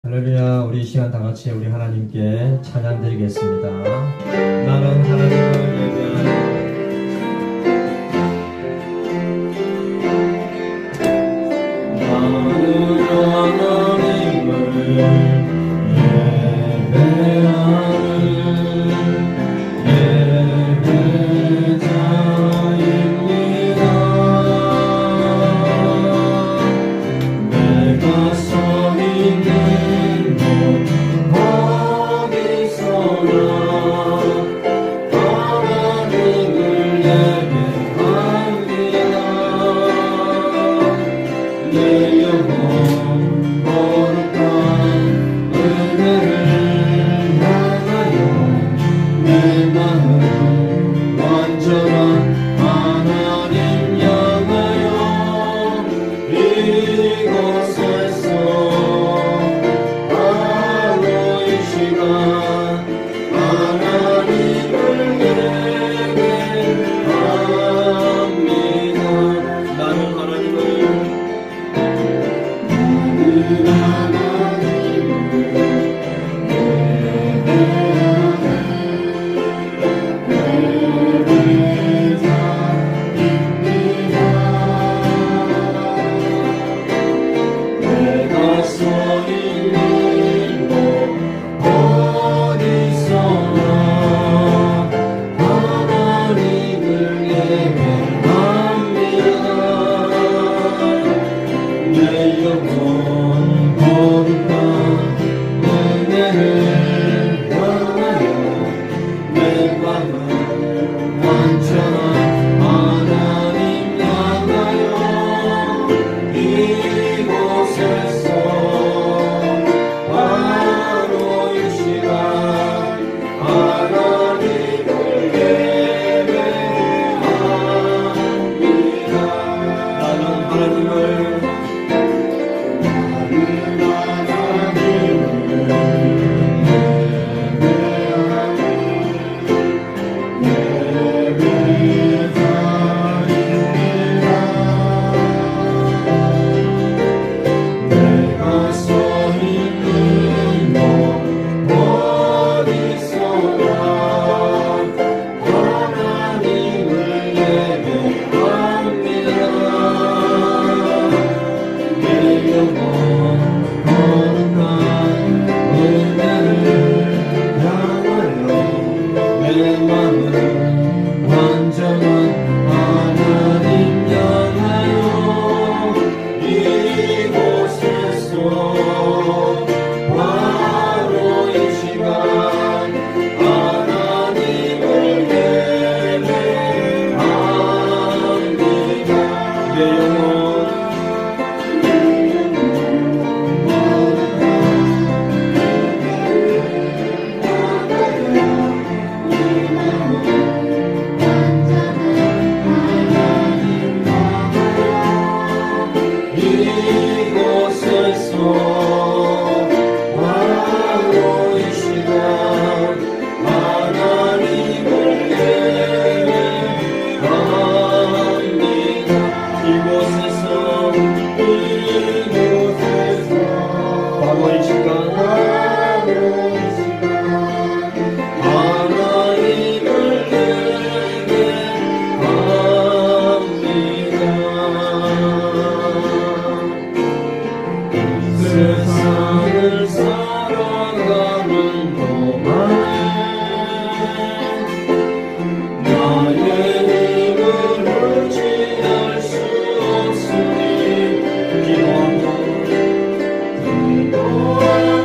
할렐루야. 우리 이 시간 다 같이 우리 하나님께 찬양 드리겠습니다. 나는 하나님을 예배하는 세상을 살아가는 동안에 나의 힘을 의지할 수 없으니 기도하며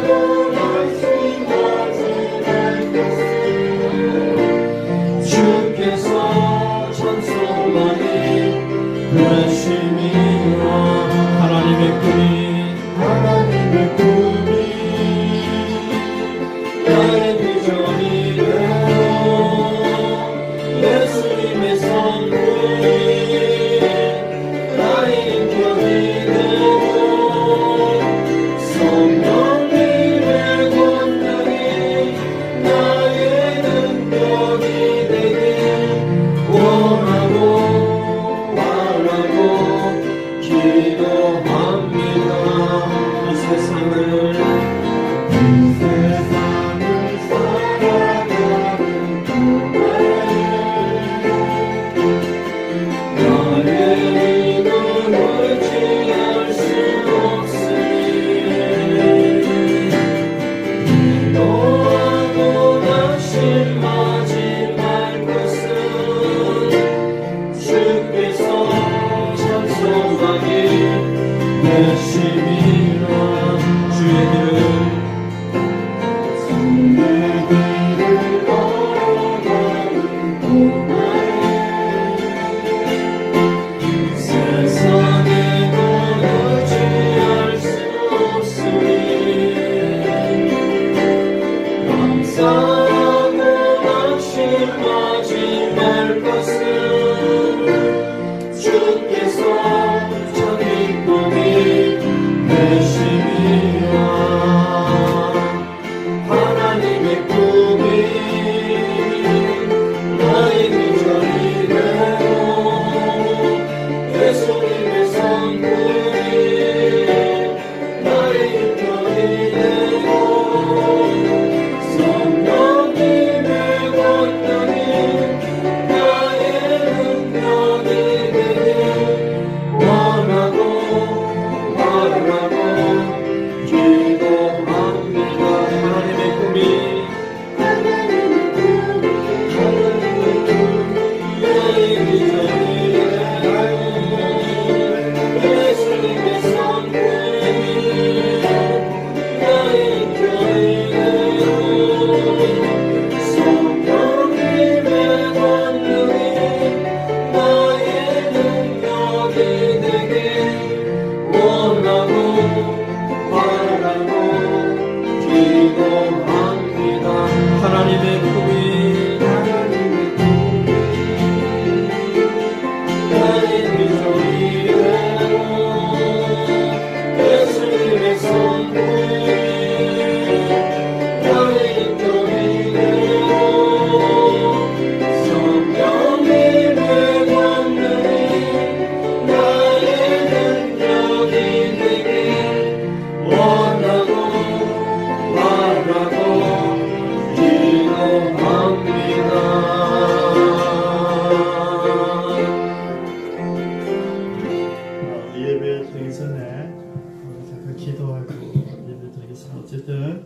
어쨌든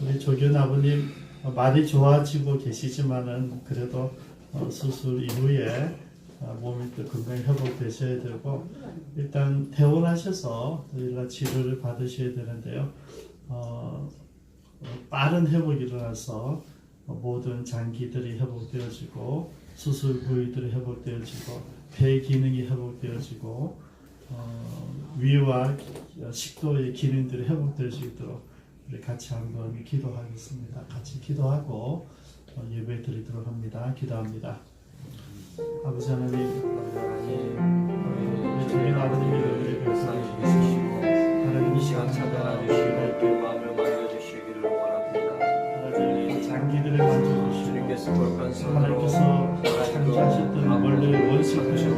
우리 조견 아버님 많이 좋아지고 계시지만은 그래도 수술 이후에 몸이 또 건강히 회복되셔야 되고 일단 퇴원하셔서 일단 치료를 받으셔야 되는데요. 빠른 회복이 일어나서 모든 장기들이 회복되어지고 수술 부위들이 회복되어지고 폐 기능이 회복되어지고 위와 식도의 기능들이 회복될 수 있도록 우리 같이 한번 기도하겠습니다. 같이 기도하고 예배 드리도록 합니다. 기도합니다. 아버지 하나님, 우리 주님 아버님이 우리 세상에 계시고 하나님 이 시간 찾아와 주시고 그 마음을 만져주시기를 원합니다. 하나님 장기들을 만져주시고 주님께서 볼간 손으로 하나님께서 창조하셨던 원래의 원칙대로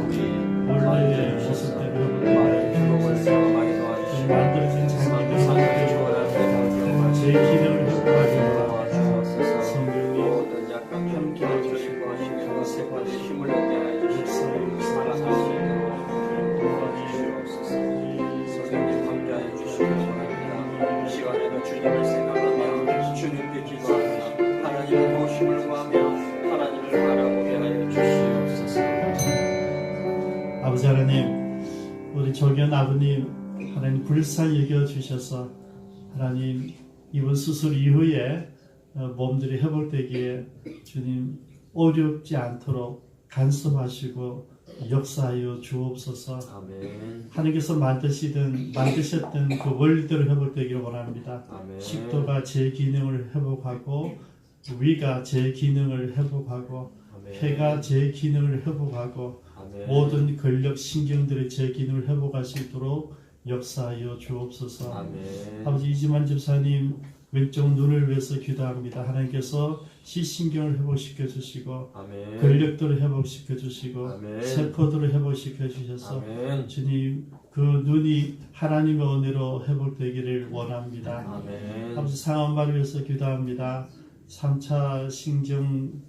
원래의 모습대로 회복되게 많이 도와주시고 만들어진 장기들을 제 기능을 회복하게 도와주셔서 성령님 모든 약간 함께 해주시고 하시면서 세관에 힘을 얻게 해주시고 살아갈 수 있도록 도와주시옵소서. 성령님 함께하여 주시기 바랍니다. 이 시간에도 주님을 생각하며 주님께 기도하며 하나님의 도우심을 구하며 하나님을 바라보게 하여 주시옵소서. 아버지 하나님, 우리 조견 아버님 하나님 불쌍히 여겨주셔서 하나님 이번 수술 이후에 몸들이 회복되기에 주님 어렵지 않도록 간섭하시고 역사하여 주옵소서. 아멘. 하나님께서 만드셨던 그 원리대로 회복되기를 원합니다. 아멘. 식도가 제 기능을 회복하고 위가 제 기능을 회복하고 아멘. 폐가 제 기능을 회복하고 아멘. 모든 근력 신경들이 제 기능을 회복할 수 있도록 역사하여 주옵소서. 아멘. 아버지 이지만 집사님 왼쪽 눈을 위해서 기도합니다. 하나님께서 시신경을 회복시켜 주시고 아멘. 근력들을 회복시켜 주시고 아멘. 세포들을 회복시켜 주셔서 아멘. 주님 그 눈이 하나님의 은혜로 회복되기를 원합니다. 아멘. 아버지 상한발을 위해서 기도합니다. 3차 신경증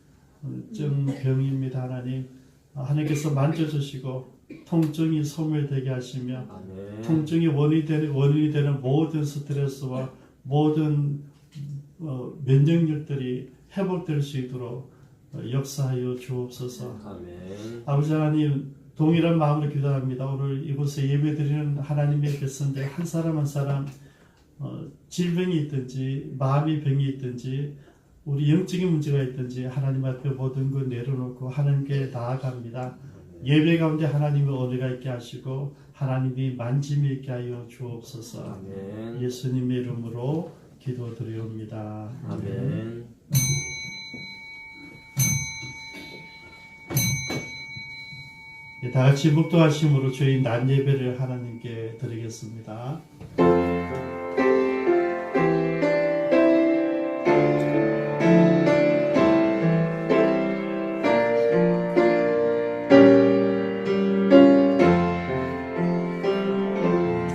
병입니다. 하나님 하나님께서 만져주시고 통증이 소멸되게 하시며 아멘. 통증이 원인이 되는 모든 스트레스와 모든 면역력들이 회복될 수 있도록 역사하여 주옵소서. 아멘. 아버지 하나님 동일한 마음으로 기도합니다. 오늘 이곳에 예배드리는 하나님의 백성들 한 사람 한 사람 질병이 있든지 마음의 병이 있든지 우리 영적인 문제가 있든지 하나님 앞에 모든 것 내려놓고 하나님께 나아갑니다. 예배 가운데 하나님의 은혜가 있게 하시고 하나님이 만짐이 있게 하여 주옵소서. 아멘. 예수님의 이름으로 기도드리옵니다. 아멘. 다 같이 묵도하심으로 저희 낮 예배를 하나님께 드리겠습니다.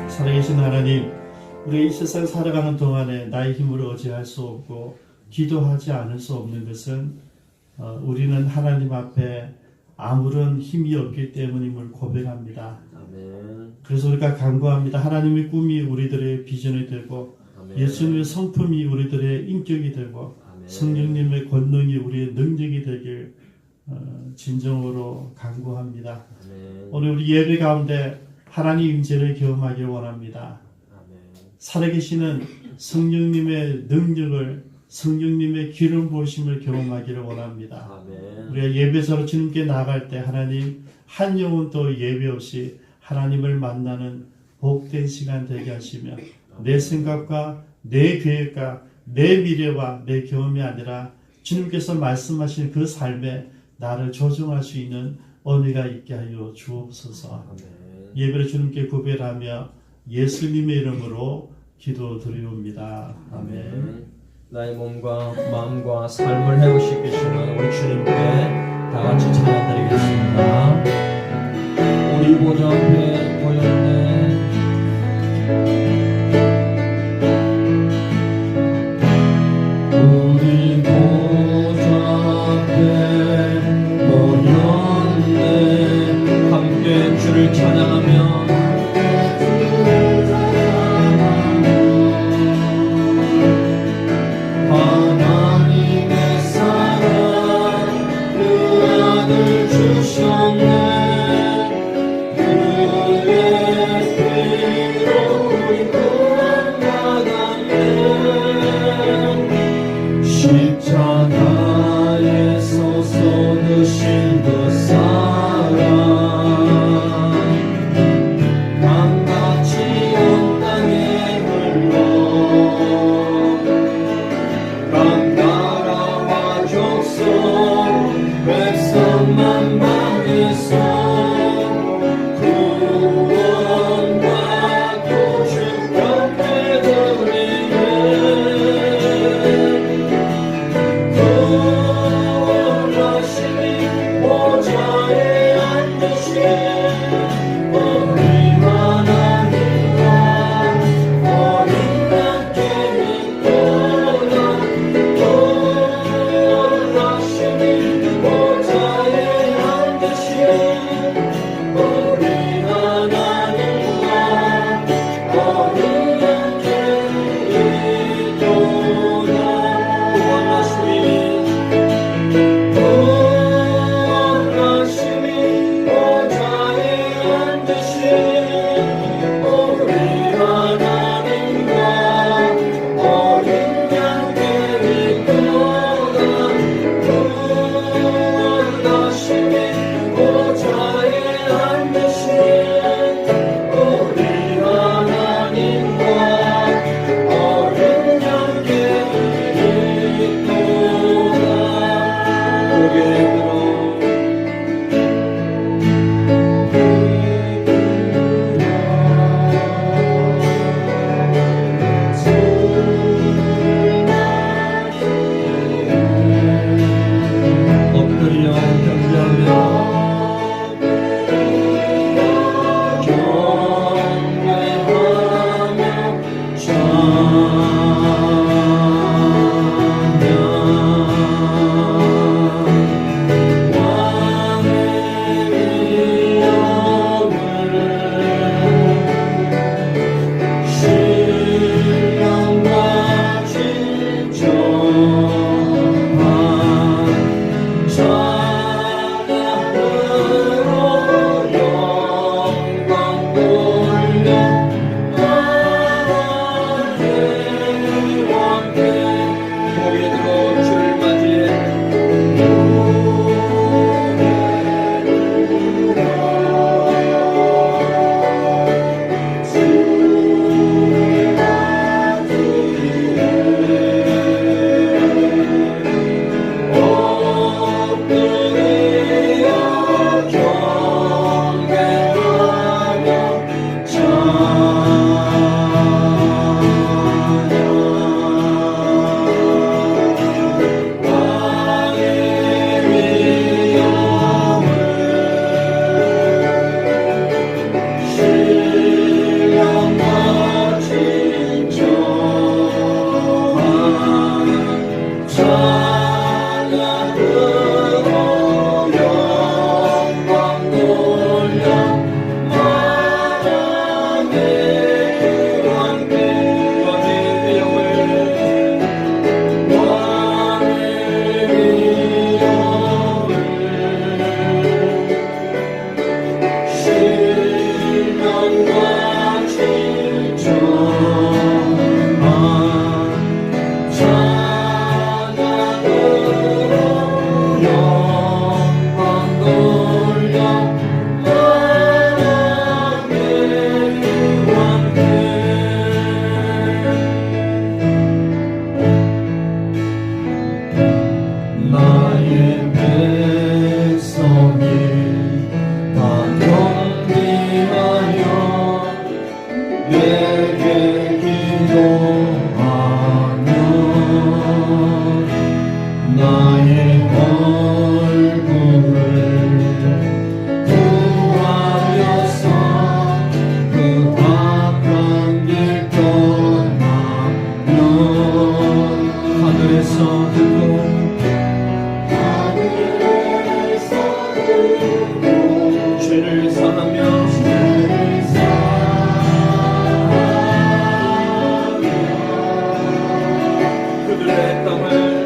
살아계신 하나님, 우리 이 세상 살아가는 동안에 나의 힘으로 의지할 수 없고 기도하지 않을 수 없는 것은 우리는 하나님 앞에 아무런 힘이 없기 때문임을 고백합니다. 아멘. 그래서 우리가 간구합니다. 하나님의 꿈이 우리들의 비전이 되고 아멘. 예수님의 성품이 우리들의 인격이 되고 아멘. 성령님의 권능이 우리의 능력이 되길 진정으로 간구합니다. 아멘. 오늘 우리 예배 가운데 하나님 임재를 경험하길 원합니다. 아멘. 살아계시는 성령님의 능력을 성령님의 기름 부으심을 경험하기를 원합니다. 아멘. 우리가 예배자로 주님께 나아갈 때 하나님 한 영혼도 예배 없이 하나님을 만나는 복된 시간 되게 하시며 내 생각과 내 계획과 내 미래와 내 경험이 아니라 주님께서 말씀하신 그 삶에 나를 조정할 수 있는 은혜가 있게 하여 주옵소서. 아멘. 예배를 주님께 구별하며 예수님의 이름으로 기도드리옵니다. 아멘. 나의 몸과 마음과 삶을 회복시키시는 우리 주님께 다 같이 찬양드리겠습니다. 우리 보좌 앞에 모였네. 우리 보좌 앞에 모였네. 함께 주를 찬양하며 듣고 죄를 사하며 그들의 땅을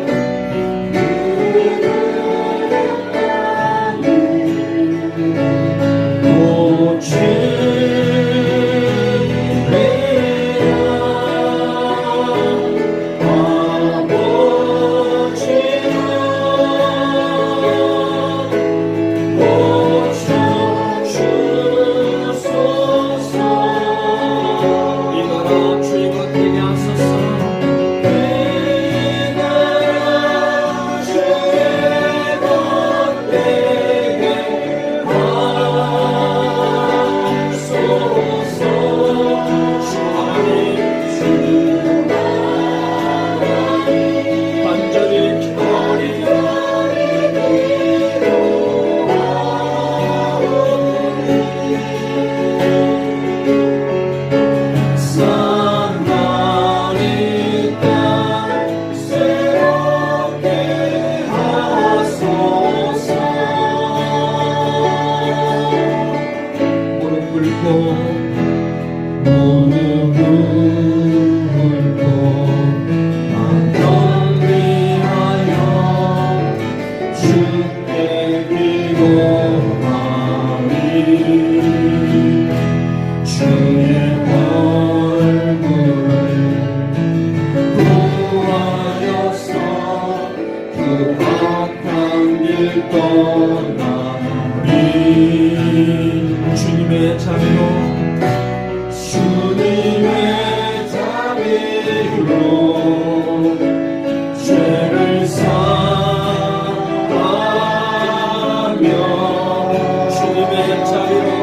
주님의 자비로 죄를 사하며 주님의 자비로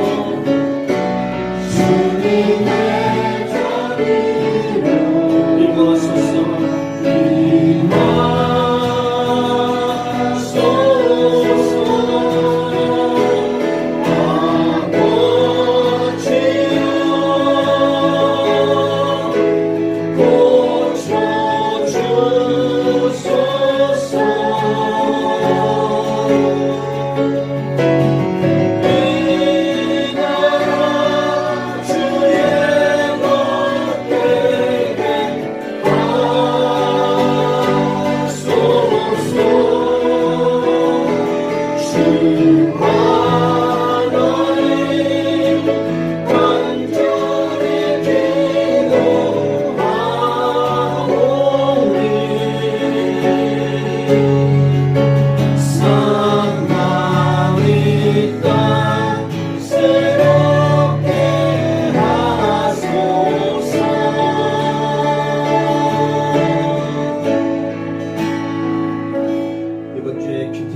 임하소서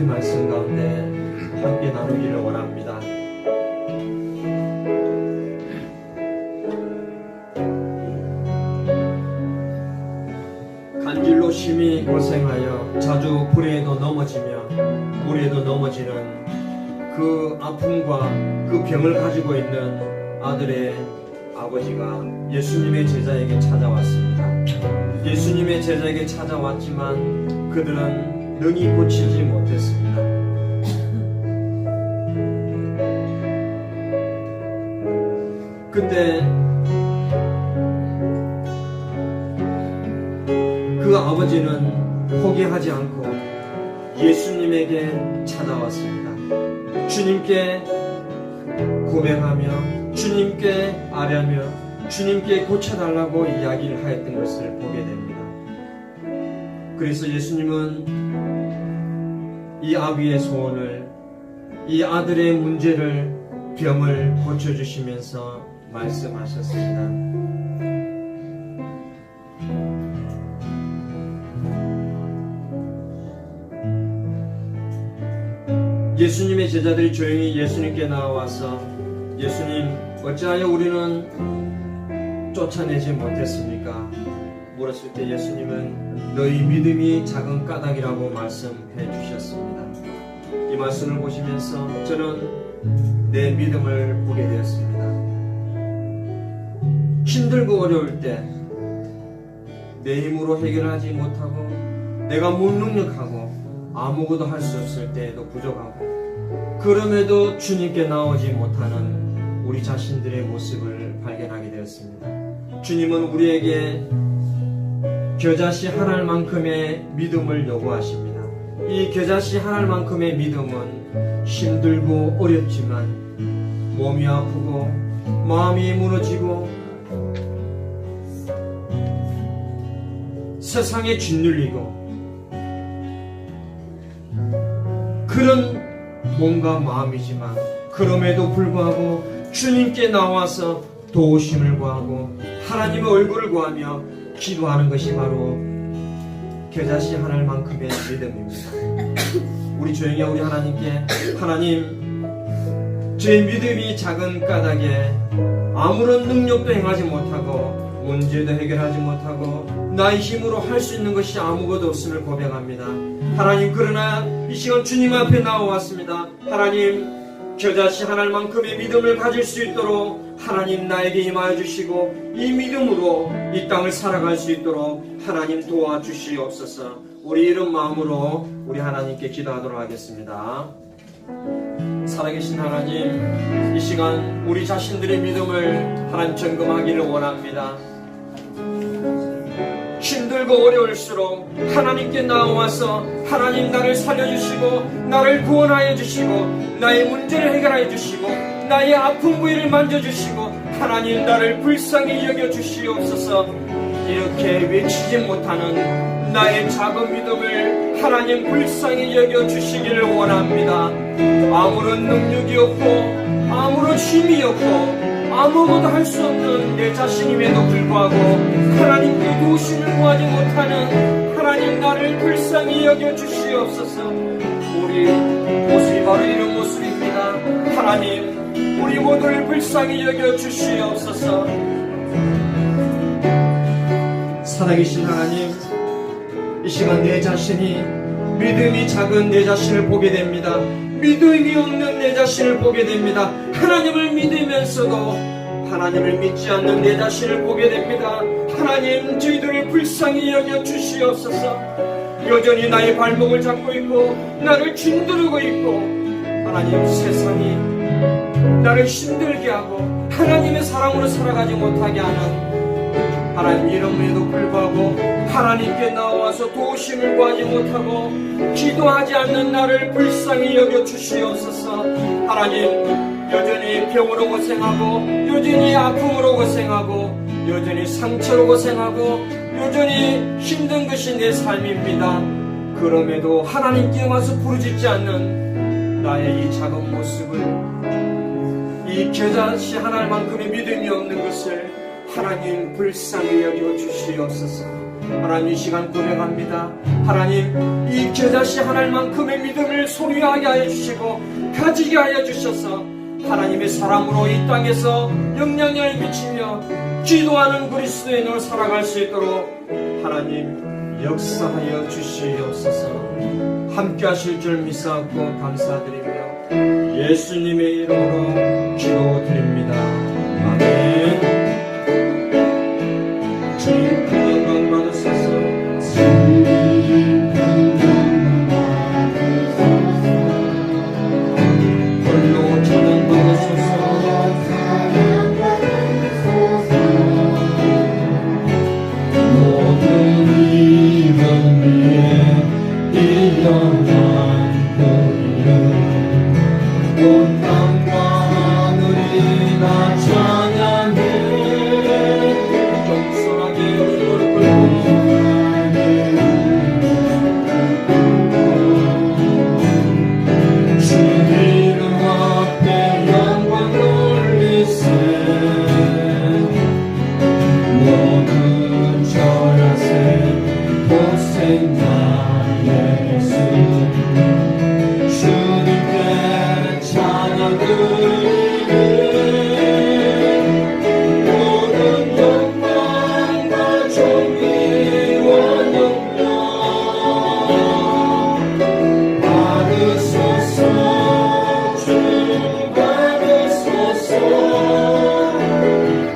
말씀 가운데 함께 나누기를 원합니다. 간질로 심히 고생하여 자주 불에도 넘어지며 물에도 넘어지는 그 아픔과 그 병을 가지고 있는 아들의 아버지가 예수님의 제자에게 찾아왔습니다. 예수님의 제자에게 찾아왔지만 그들은 능히 고치지 못했습니다. 그때 그 아버지는 포기하지 않고 예수님에게 찾아왔습니다. 주님께 고백하며 주님께 아뢰며 주님께 고쳐달라고 이야기를 하였던 것을 보게 됩니다. 그래서 예수님은 이 아비의 소원을, 이 아들의 문제를, 병을 고쳐주시면서 말씀하셨습니다. 예수님의 제자들이 조용히 예수님께 나와서 예수님, 어찌하여 우리는 쫓아내지 못했습니까? 물었을 때 예수님은 너희 믿음이 작은 까닭이라고 말씀해 주셨습니다. 이 말씀을 보시면서 저는 내 믿음을 보게 되었습니다. 힘들고 어려울 때 내 힘으로 해결하지 못하고 내가 무능력하고 아무것도 할 수 없을 때에도 부족하고 그럼에도 주님께 나오지 못하는 우리 자신들의 모습을 발견하게 되었습니다. 주님은 우리에게 겨자씨 한 알만큼의 믿음을 요구하십니다. 이 겨자씨 한 알만큼의 믿음은 힘들고 어렵지만 몸이 아프고 마음이 무너지고 세상에 짓눌리고 그런 몸과 마음이지만 그럼에도 불구하고 주님께 나와서 도우심을 구하고 하나님의 얼굴을 구하며 기도하는 것이 바로 겨자씨 한 알만큼의 믿음입니다. 우리 조용히 우리 하나님께 하나님, 제 믿음이 작은 까닭에 아무런 능력도 행하지 못하고 문제도 해결하지 못하고 나의 힘으로 할 수 있는 것이 아무것도 없음을 고백합니다. 하나님, 그러나 이 시간 주님 앞에 나와왔습니다. 하나님, 겨자씨 한 알만큼의 믿음을 가질 수 있도록 하나님 나에게 임하여 주시고 이 믿음으로 이 땅을 살아갈 수 있도록 하나님 도와주시옵소서. 우리 이런 마음으로 우리 하나님께 기도하도록 하겠습니다. 살아계신 하나님, 이 시간 우리 자신들의 믿음을 하나님 점검하기를 원합니다. 힘들고 어려울수록 하나님께 나와서 하나님 나를 살려주시고 나를 구원하여 주시고 나의 문제를 해결하여 주시고 나의 아픈 부위를 만져주시고 하나님 나를 불쌍히 여겨주시옵소서. 이렇게 외치지 못하는 나의 작은 믿음을 하나님 불쌍히 여겨주시기를 원합니다. 아무런 능력이 없고 아무런 힘이 없고 아무것도 할 수 없는 내 자신임에도 불구하고 하나님께 도우심을 구하지 못하는 하나님 나를 불쌍히 여겨주시옵소서. 우리 모습이 바로 이런 모습입니다. 하나님, 우리 모두를 불쌍히 여겨주시옵소서. 살아계신 하나님, 이 시간 내 자신이 믿음이 작은 내 자신을 보게 됩니다. 믿음이 없는 내 자신을 보게 됩니다. 하나님을 믿으면서도 하나님을 믿지 않는 내 자신을 보게 됩니다. 하나님, 저희들을 불쌍히 여겨 주시옵소서. 여전히 나의 발목을 잡고 있고 나를 짓누르고 있고 하나님, 세상이 나를 힘들게 하고 하나님의 사랑으로 살아가지 못하게 하는 하나님, 이름에도 불구하고 하나님께 나와서 도우심을 구하지 못하고 기도하지 않는 나를 불쌍히 여겨 주시옵소서. 하나님, 여전히 병으로 고생하고 여전히 아픔으로 고생하고 여전히 상처로 고생하고 여전히 힘든 것이 내 삶입니다. 그럼에도 하나님께 와서 부르짖지 않는 나의 이 작은 모습을, 이 겨자씨 한 알만큼의 믿음이 없는 것을 하나님 불쌍히 여겨 주시옵소서. 하나님, 이 시간 고백합니다. 하나님, 이 겨자씨 한 알만큼의 믿음을 소유하게 하여 주시고 가지게 하여 주셔서 하나님의 사람으로 이 땅에서 영향력을 미치며 기도하는 그리스도인으로 살아갈 수 있도록 하나님 역사하여 주시옵소서. 함께 하실 줄 믿사옵고 감사드리며 예수님의 이름으로 기도드립니다. 아멘. 주님 평강 받으소서. 홀로 찬양 받으소서. 모든 이름 위에 일어난 그 이름 온 땅과 하늘이 다 찬양해.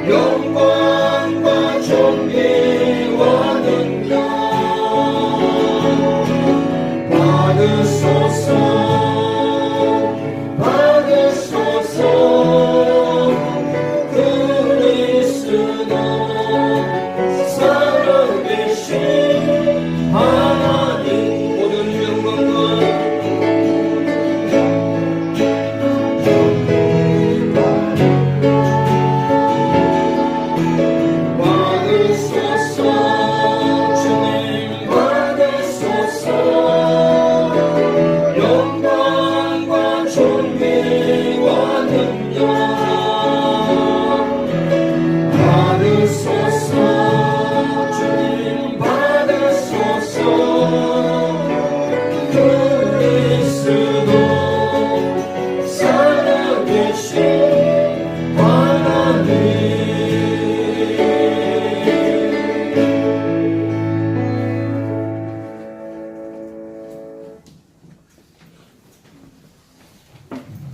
영광과 존귀와 능력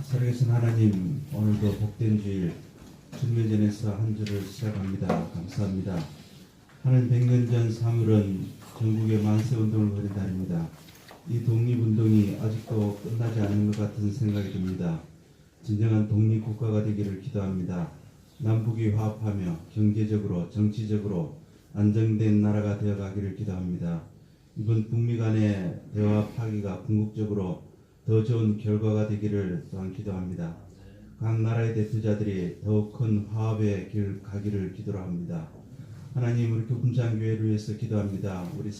살아계신 하나님, 오늘도 복된 주일 중매전에서 한 주를 시작합니다. 감사합니다. 하나님, 100년 전 3월은 전국의 만세운동을 벌인 날입니다. 이 독립운동이 아직도 끝나지 않은 것 같은 생각이 듭니다. 진정한 독립국가가 되기를 기도합니다. 남북이 화합하며 경제적으로 정치적으로 안정된 나라가 되어가기를 기도합니다. 이번 북미 간의 대화 파기가 궁극적으로 더 좋은 결과가 되기를 또한 기도합니다. 각 나라의 대표자들이 더욱 큰 화합의 길 가기를 기도로 합니다. 하나님, 우리 교훈장교회를 위해서 기도합니다. 우리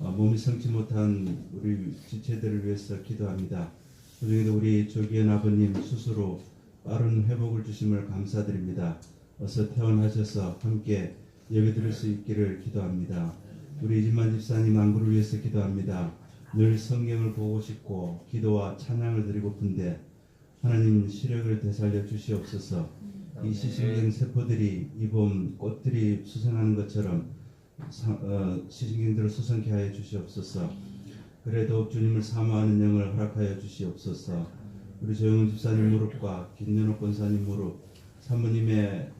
몸이 성치 못한 우리 지체들을 위해서 기도합니다. 그중에도 우리 조기현 아버님 스스로 빠른 회복을 주심을 감사드립니다. 어서 퇴원하셔서 함께 예배드릴 수 있기를 기도합니다. 우리 이진만 집사님 안구를 위해서 기도합니다. 늘 성경을 보고 싶고 기도와 찬양을 드리고픈데 하나님, 시력을 되살려 주시옵소서. 이 시신경 세포들이 이 봄 꽃들이 수생하는 것처럼 시신경들을 수생케 하여 주시옵소서. 그래 더욱 주님을 사모하는 영을 허락하여 주시옵소서. 우리 조영은 집사님 무릎과 김연옥 권사님 무릎, 사모님의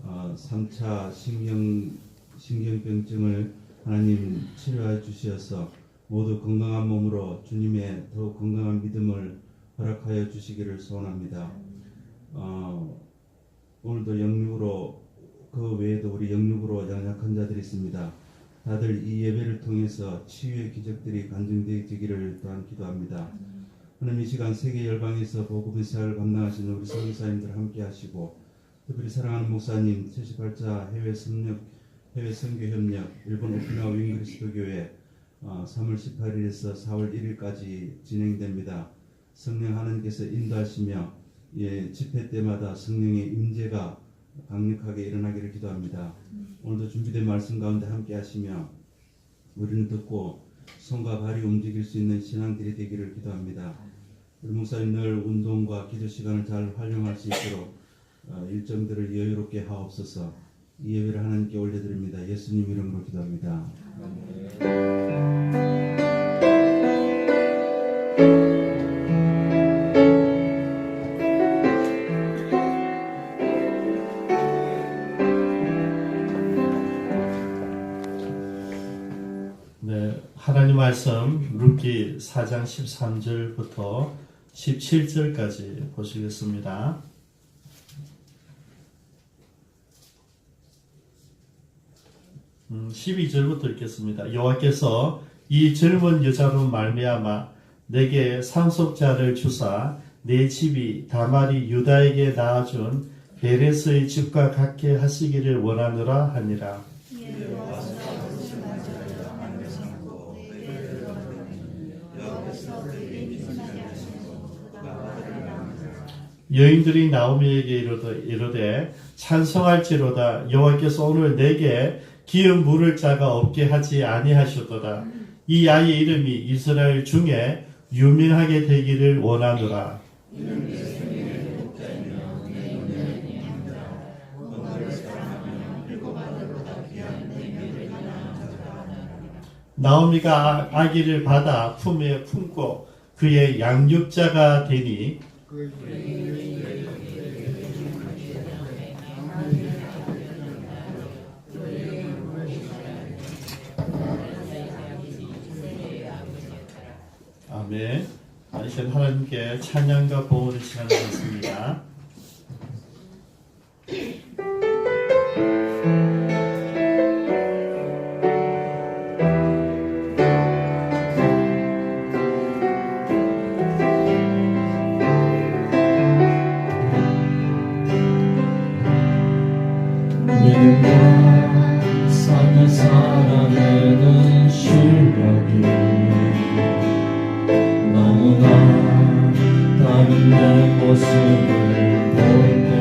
3차 신경병증을 하나님 치료하여 주시어서 모두 건강한 몸으로 주님의 더욱 건강한 믿음을 허락하여 주시기를 소원합니다. 오늘도 영육으로, 그 외에도 우리 영육으로 연약한 자들이 있습니다. 다들 이 예배를 통해서 치유의 기적들이 간증되기를 또한 기도합니다. 하나님, 이 시간 세계 열방에서 복음의 사역을 감당하시는 우리 선교사님들 함께 하시고, 특별히 사랑하는 목사님 78자 해외 선교협력 일본 오키나와 윙그리스도교회 3월 18일에서 4월 1일까지 진행됩니다. 성령 하나님께서 인도하시며 집회 때마다 성령의 임재가 강력하게 일어나기를 기도합니다. 오늘도 준비된 말씀 가운데 함께 하시며 우리는 듣고 손과 발이 움직일 수 있는 신앙들이 되기를 기도합니다. 우리 목사님 늘 운동과 기도 시간을 잘 활용할 수 있도록 일정들을 여유롭게 하옵소서. 이 예배를 하나님께 올려드립니다. 예수님 이름으로 기도합니다. 네, 하나님 말씀 룻기 4장 13절부터 17절까지 보시겠습니다. 12절부터 읽겠습니다. 여호와께서 이 젊은 여자로 말미암아 내게 상속자를 주사 내 집이 다말이 유다에게 낳아준 베레스의 집과 같게 하시기를 원하노라 하니라. 여인들이 나오미에게 이르되 찬송할지로다. 여호와께서 오늘 내게 기업 물을 자가 없게 하지 아니하셨도다. 이 아이의 이름이 이스라엘 중에 유명하게 되기를 원하노라. 나오미가 아기를 받아 품에 품고 그의 양육자가 되니 다음에 이제 하나님께 찬양과 봉헌의 시간을 갖습니다. 믿음과 삶을 살아내는 실력이 너무나 다른 내 모습을 볼 때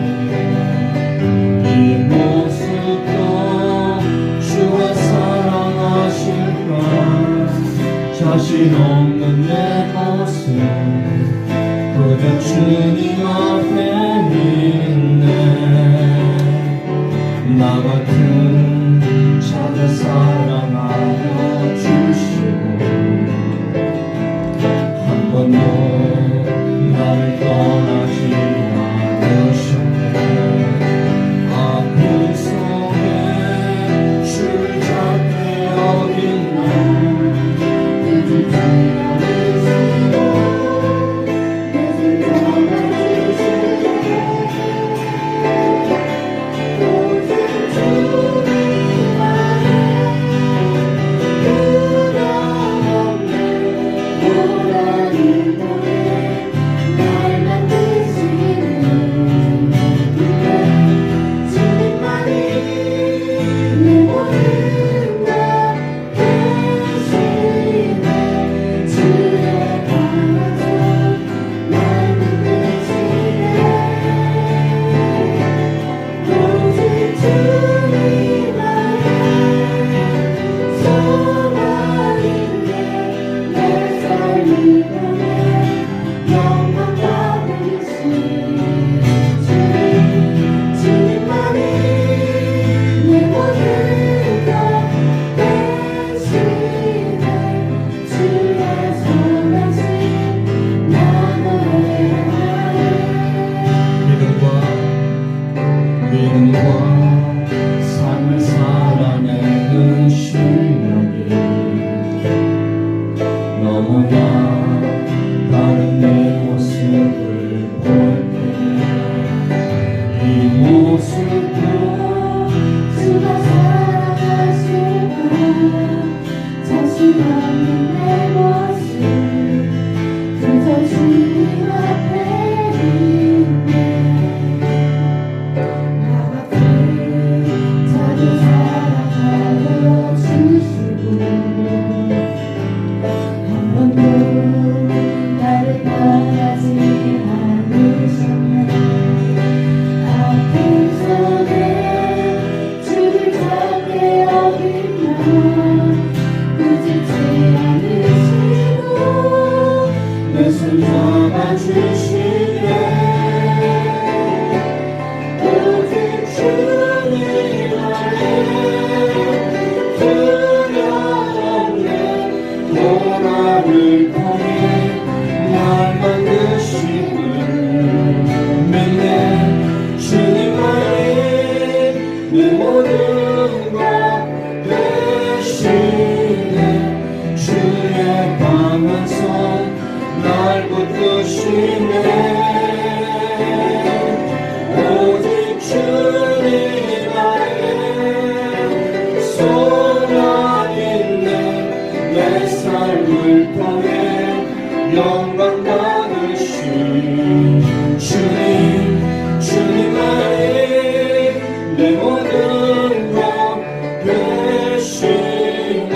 이 모습도 주가 사랑하실까 자신 없는 내 모습 그저 주님 앞에 있네 나 같은 자들 사랑하여 주시고 한 번도 나를 떠나지 않으셨네 아픔 속에 주를 잡게 여긴 날 믿음과 삶을 살아내는 실력이 너무나 다른 내 모습을 볼 때 이 모습도 주가 사랑하시고 자신 없는 내 모습 그저 주님 앞에 있네 나 같은 자기 사랑하여 주시고 한 번도 나를 떠나지 않으셨네 아픔 속에 주를 잡게 여긴 날 꾸짖지 않으시고 내 손 잡아주시네 오직 주님 안에 두려움에 고난을 통해 날 만드시는 믿네 주님만이 내 모든 것 되시네 주의 강한 손 날 붙드시네 오직 주님 안에 소망 있네 내 삶을 통해 영광 받으신 주님만이 내 모든 것 되시네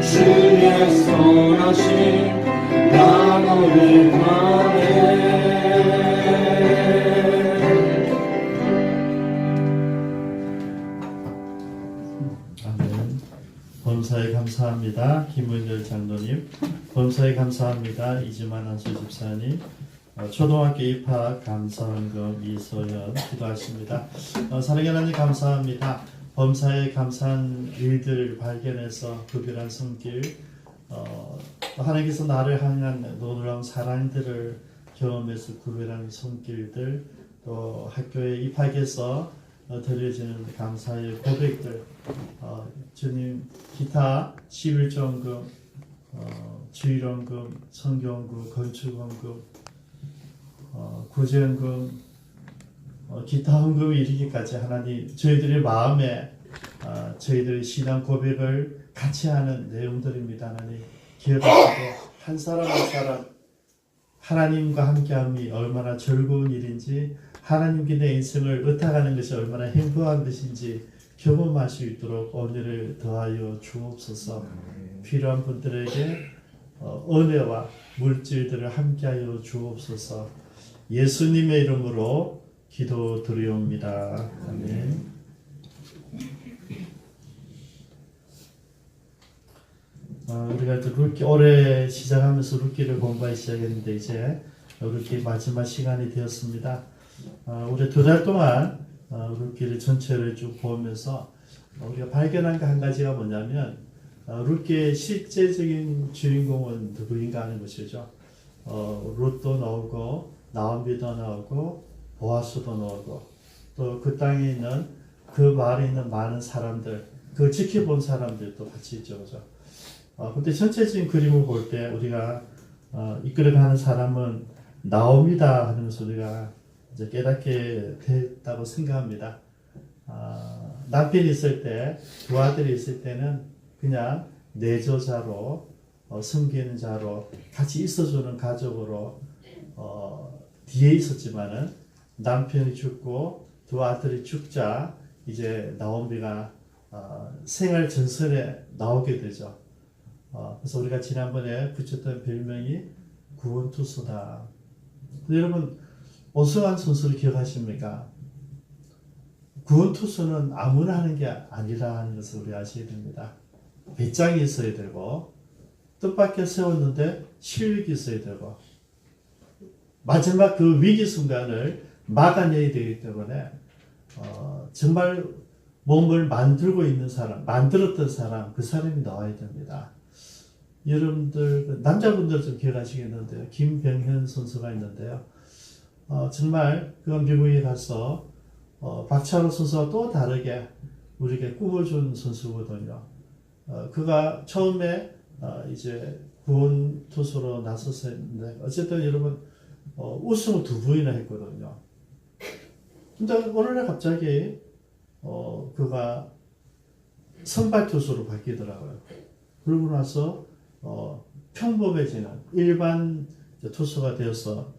주의 선하심 나 노래하네 아멘. 범사에 감사합니다. 김은열 장로님, 범사에 감사합니다. 이지만 한수 집사님, 초등학교 입학 감사원금 이소연 기도하십니다. 사랑의 하나님 감사합니다. 범사에 감사한 일들 발견해서 구별한 손길, 하나님께서 나를 향한 놀라운 사랑들을 경험해서 구별한 손길들, 또 학교에 입학해서 드려지는 감사의 고백들, 주님 기타 11조원금 주일원금, 성경원금, 건축원금, 구제원금, 기타 헌금이 이르기까지 하나님 저희들의 마음에 저희들의 신앙 고백을 같이 하는 내용들입니다. 하나님 기억하시고 한 사람 한 사람 하나님과 함께함이 얼마나 즐거운 일인지 하나님께 내 인생을 의탁하는 것이 얼마나 행복한 것인지 경험할 수 있도록 은혜를 더하여 주옵소서. 필요한 분들에게 은혜와 물질들을 함께하여 주옵소서. 예수님의 이름으로 기도드리옵니다. 아멘. 우리가 루키 올해 시작하면서 루키를 공부하기 시작했는데 이제 루키 마지막 시간이 되었습니다. 올해 2달 동안 루키를 전체를 쭉 보면서 우리가 발견한 거 한 가지가 뭐냐면 루키의 실제적인 주인공은 누구인가 하는 것이죠. 롯도 나오고 나온비도 나오고 보아스도 나오고 또 그 땅에 있는 그 마을에 있는 많은 사람들 그 지켜본 사람들도 같이 있죠. 그죠? 근데 전체적인 그림을 볼 때 우리가 이끌어가는 사람은 나옵니다 하는 것을 우리가 이제 깨닫게 됐다고 생각합니다. 남편이 있을 때, 두 아들이 있을 때는 그냥 내조자로 섬기는 자로 같이 있어주는 가족으로 뒤에 있었지만은 남편이 죽고 두 아들이 죽자 이제 나오미가 생활 전선에 나오게 되죠. 그래서 우리가 지난번에 붙였던 별명이 구원투수다. 여러분 오승환 선수를 기억하십니까? 구원투수는 아무나 하는 게 아니라는 것을 우리 아셔야 됩니다. 배짱이 있어야 되고 뜻밖에 세웠는데 실력이 있어야 되고 마지막 그 위기 순간을 막아내야 되기 때문에 정말 몸을 만들고 있는 사람, 만들었던 사람, 그 사람이 나와야 됩니다. 여러분들 남자분들 좀 기억하시겠는데요. 김병현 선수가 있는데요. 정말 그 미국에 가서 박찬호 선수와 또 다르게 우리에게 꿈을 준 선수거든요. 그가 처음에 이제 구원 투수로 나섰었는데 어쨌든 여러분 우승을 2번이나 했거든요. 근데 어느 날 갑자기 그가 선발 투수로 바뀌더라고요. 그러고 나서 평범해지는 일반 투수가 되어서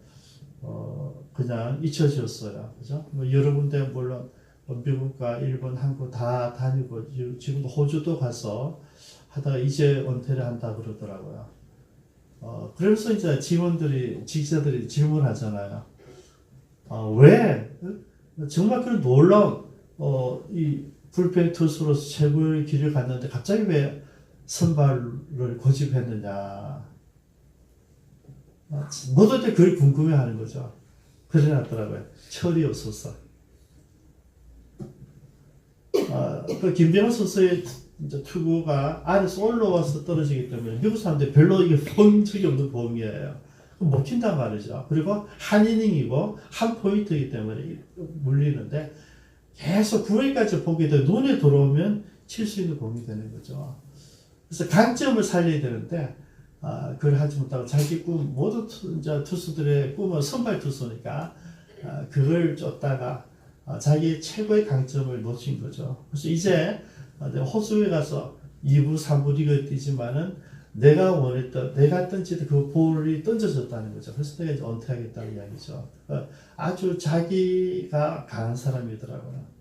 그냥 잊혀졌어요. 그죠? 여러 군데 물론 미국과 일본, 한국 다 다니고 지금도 호주도 가서 하다가 이제 은퇴를 한다 그러더라고요. 그래서 이제 직자들이 질문하잖아요. 왜 정말 그런 놀라운 이 불펜 투수로서 최고의 길을 갔는데 갑자기 왜 선발을 고집했느냐. 모두들 그걸 궁금해하는 거죠. 그래놨더라고요. 철이 없어서. 그 김병호 선수의 이제 투구가 아래서 올라와서 떨어지기 때문에 미국 사람들이 별로 이게 본 적이 없는 공이에요. 먹힌단 말이죠. 그리고 한 이닝이고 한 포인트이기 때문에 물리는데 계속 9회까지 보게 돼 눈에 들어오면 칠 수 있는 공이 되는 거죠. 그래서 강점을 살려야 되는데 그걸 하지 못하고 자기 꿈 모두 투수들의 꿈은 선발 투수니까 그걸 쫓다가 자기 최고의 강점을 놓친 거죠. 그래서 이제 호수에 가서 2부, 3부 리그 뛰지만은 내가 원했던, 내가 던지던 그 볼이 던져졌다는 거죠. 그래서 내가 이제 은퇴하겠다는 이야기죠. 아주 자기가 강한 사람이더라고요.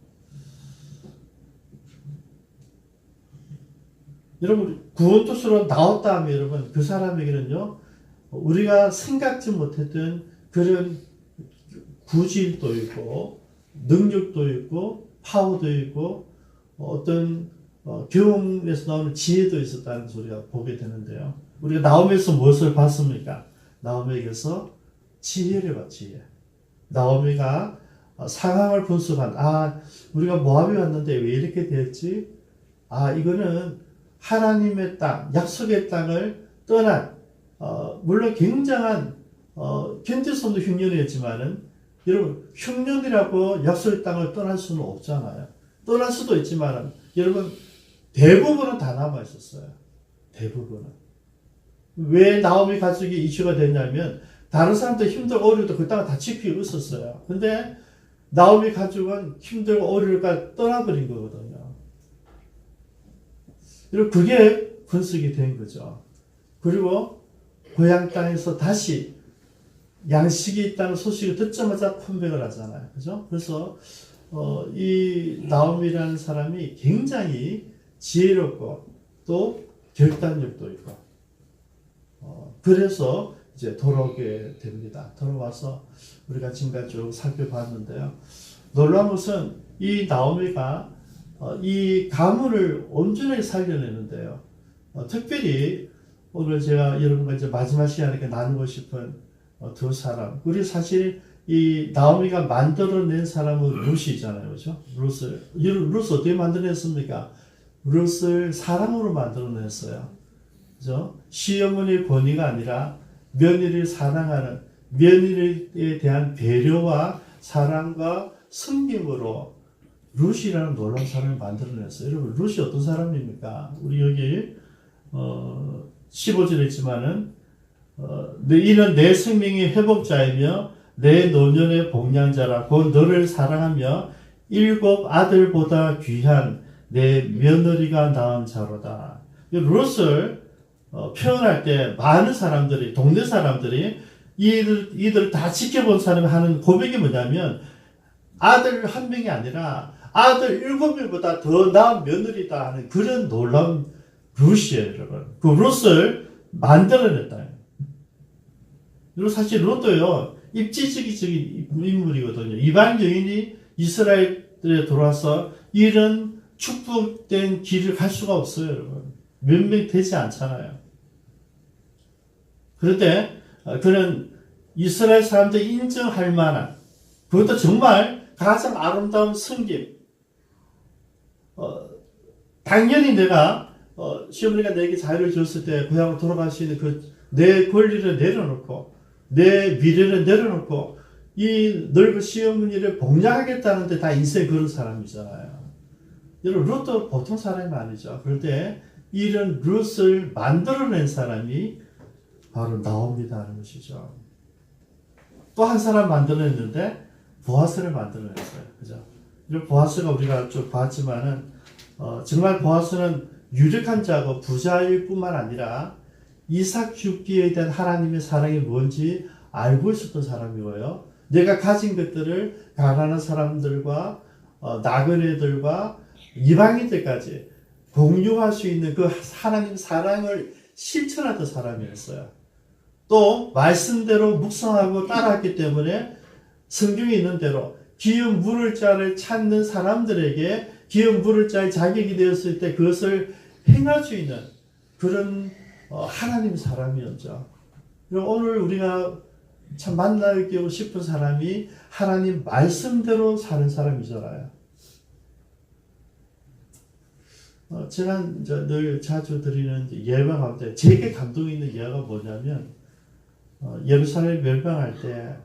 여러분, 구원투수로 나왔다 하면 여러분, 그 사람에게는요, 우리가 생각지 못했던 그런 구질도 있고, 능력도 있고, 파워도 있고, 어떤 경험에서 나오는 지혜도 있었다는 것을 우리가 보게 되는데요. 우리가 나오미에서 무엇을 봤습니까? 나오미에게서 지혜를 봤, 지혜. 나오미가 상황을 분석한, 우리가 모압에 왔는데 왜 이렇게 되었지? 이거는 하나님의 땅, 약속의 땅을 떠난, 물론 굉장한, 견딜 수 없는 흉년이었지만은, 여러분, 흉년이라고 약속의 땅을 떠날 수는 없잖아요. 떠날 수도 있지만은, 여러분, 대부분은 다 남아 있었어요. 대부분은. 왜 나오미 가족이 이슈가 됐냐면 다른 사람들 힘들고 어려도 그 땅을 다 지키고 있었어요. 근데 나오미 가족은 힘들고 어려울까 떠나버린 거거든요. 그리고 그게 분석이 된 거죠. 그리고 고향 땅에서 다시 양식이 있다는 소식을 듣자마자 컴백을 하잖아요. 그죠? 그래서 이 나오미라는 사람이 굉장히 지혜롭고 또 결단력도 있고 그래서 이제 돌아오게 됩니다. 돌아와서 우리가 지금까지 쭉 살펴봤는데요. 놀라운 것은 이 나오미가 이 가문을 온전히 살려내는데요. 특별히 오늘 제가 여러분과 이제 마지막 시간에 나누고 싶은 두 사람. 우리 사실 이 나오미가 만들어낸 사람은 룻이잖아요. 그죠? 룻을 어떻게 만들어냈습니까? 룻을 사랑으로 만들어냈어요. 그죠? 시어머니의 권위가 아니라 며느리를 사랑하는 며느리에 대한 배려와 사랑과 섬김으로 룻이라는 놀라운 사람을 만들어냈어요. 여러분, 룻이 어떤 사람입니까? 우리 여기 15절에 있지만은 이는 내 생명의 회복자이며 내 노년의 복량자라 곧 너를 사랑하며 7 아들보다 귀한 내 며느리가 낳은 자로다. 룻을 표현할 때 많은 사람들이 동네 사람들이 이들 다 지켜본 사람이 하는 고백이 뭐냐면 아들 한 명이 아니라 아들 7명보다 더 나은 며느리다 하는 그런 놀라운 룻이에요, 여러분. 그 룻을 만들어냈다. 그리고 사실 룻도요, 입지적인 인물이거든요. 이방 여인이 이스라엘에 들어와서 이런 축복된 길을 갈 수가 없어요, 여러분. 몇 명 되지 않잖아요. 그런데 그는 이스라엘 사람들이 인정할 만한, 그것도 정말 가장 아름다운 섬김. 당연히 내가 시어머니가 내게 자유를 줬을 때 고향으로 돌아갈 수 있는 그 내 권리를 내려놓고 내 미래를 내려놓고 이 넓은 시어머니를 복양하겠다는데 다 인생 그런 사람이잖아요. 여러분 룻도 보통 사람이 아니죠. 그런데 이런 룻을 만들어낸 사람이 바로 나옵니다 하는 것이죠. 또 한 사람 만들어냈는데 보아스를 만들어냈어요. 그죠? 보아스가 우리가 쭉 봤지만은 정말 보아스는 유력한 자고 부자일 뿐만 아니라 이삭 죽기에 대한 하나님의 사랑이 뭔지 알고 있었던 사람이고요. 내가 가진 것들을 가난한 사람들과 나그네들과 이방인들까지 공유할 수 있는 그 하나님 사랑을 실천하던 사람이었어요. 또 말씀대로 묵상하고 따라했기 때문에 성경에 있는 대로 기업 물을 자를 찾는 사람들에게 기업 물을 자의 자격이 되었을 때 그것을 행할 수 있는 그런 하나님 사람이었죠. 오늘 우리가 참 만나고 싶은 사람이 하나님 말씀대로 사는 사람이잖아요. 제가 늘 자주 드리는 예방 가운데 제게 감동 있는 예화가 뭐냐면 예루살렘 멸망할 때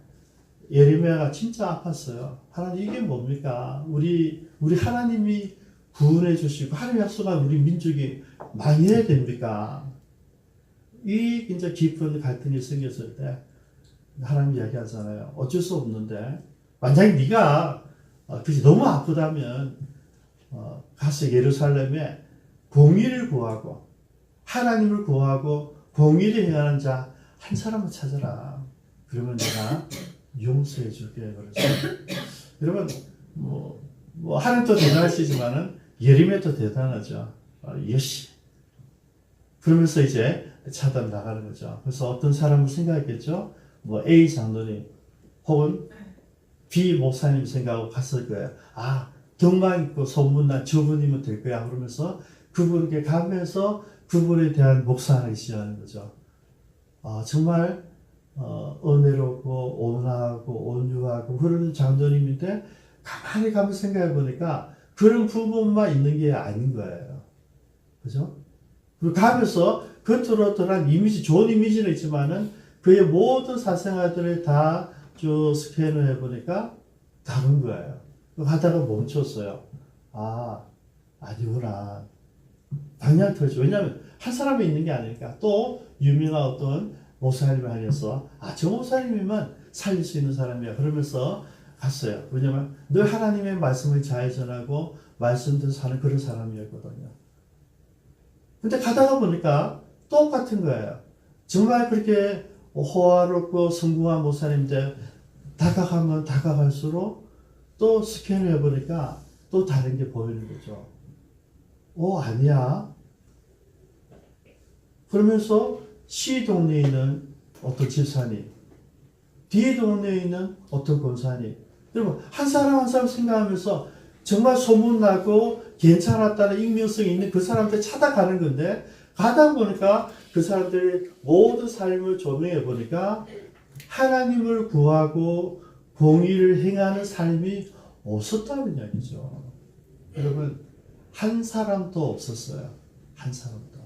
예레미야가 진짜 아팠어요. 하나님 이게 뭡니까? 우리 하나님이 구원해 주시고 하나님 약속한 우리 민족이 망해야 됩니까? 이 진짜 깊은 갈등이 생겼을 때 하나님 이야기하잖아요. 어쩔 수 없는데 만약에 네가 그게 너무 아프다면 가서 예루살렘에 공의를 구하고 하나님을 구하고 공의를 행하는 자 한 사람을 찾아라. 그러면 내가 용서해 줄게. 그랬어요. 여러분 하나님도 대단하시지만은 예레미야도 대단하죠. 역시 그러면서 이제 차단 나가는 거죠. 그래서 어떤 사람을 생각했겠죠. A 장로님 혹은 B 목사님 생각하고 갔을 거예요. 덕망 있고 소문난 저분이면 될 거야. 그러면서 그분께 가면서 그분에 대한 묵상하기 시작하는 거죠. 정말 은혜롭고 온화하고 온유하고 그런 장로님인데 가만히 가면서 생각해 보니까 그런 부분만 있는 게 아닌 거예요. 그죠? 그리고 가면서 겉으로 드러난 이미지, 좋은 이미지는 있지만은 그의 모든 사생활들을 다 쭉 스캔을 해보니까 다른 거예요. 하다가 멈췄어요. 아니구나. 당연히 터지죠. 왜냐하면 한 사람이 있는 게 아니니까. 또 유명한 어떤 목사님을 향해서 저 목사님이면 살릴 수 있는 사람이야 그러면서 갔어요. 왜냐하면 늘 하나님의 말씀을 잘 전하고 말씀대로 사는 그런 사람이었거든요. 근데 가다가 보니까 똑같은 거예요. 정말 그렇게 호화롭고 성공한 목사님인데 다가가면 다가갈수록 또 스캔을 해보니까 또 다른 게 보이는 거죠. 아니야. 그러면서 C 동네에 있는 어떤 집사님, D 동네에 있는 어떤 권사님, 여러분 한 사람 한 사람 생각하면서 정말 소문나고 괜찮았다는 익명성이 있는 그 사람들 찾아가는 건데 가다 보니까 그 사람들의 모든 삶을 조명해 보니까 하나님을 구하고 공의를 행하는 삶이 없었다는 이야기죠. 여러분 한 사람도 없었어요. 한 사람도.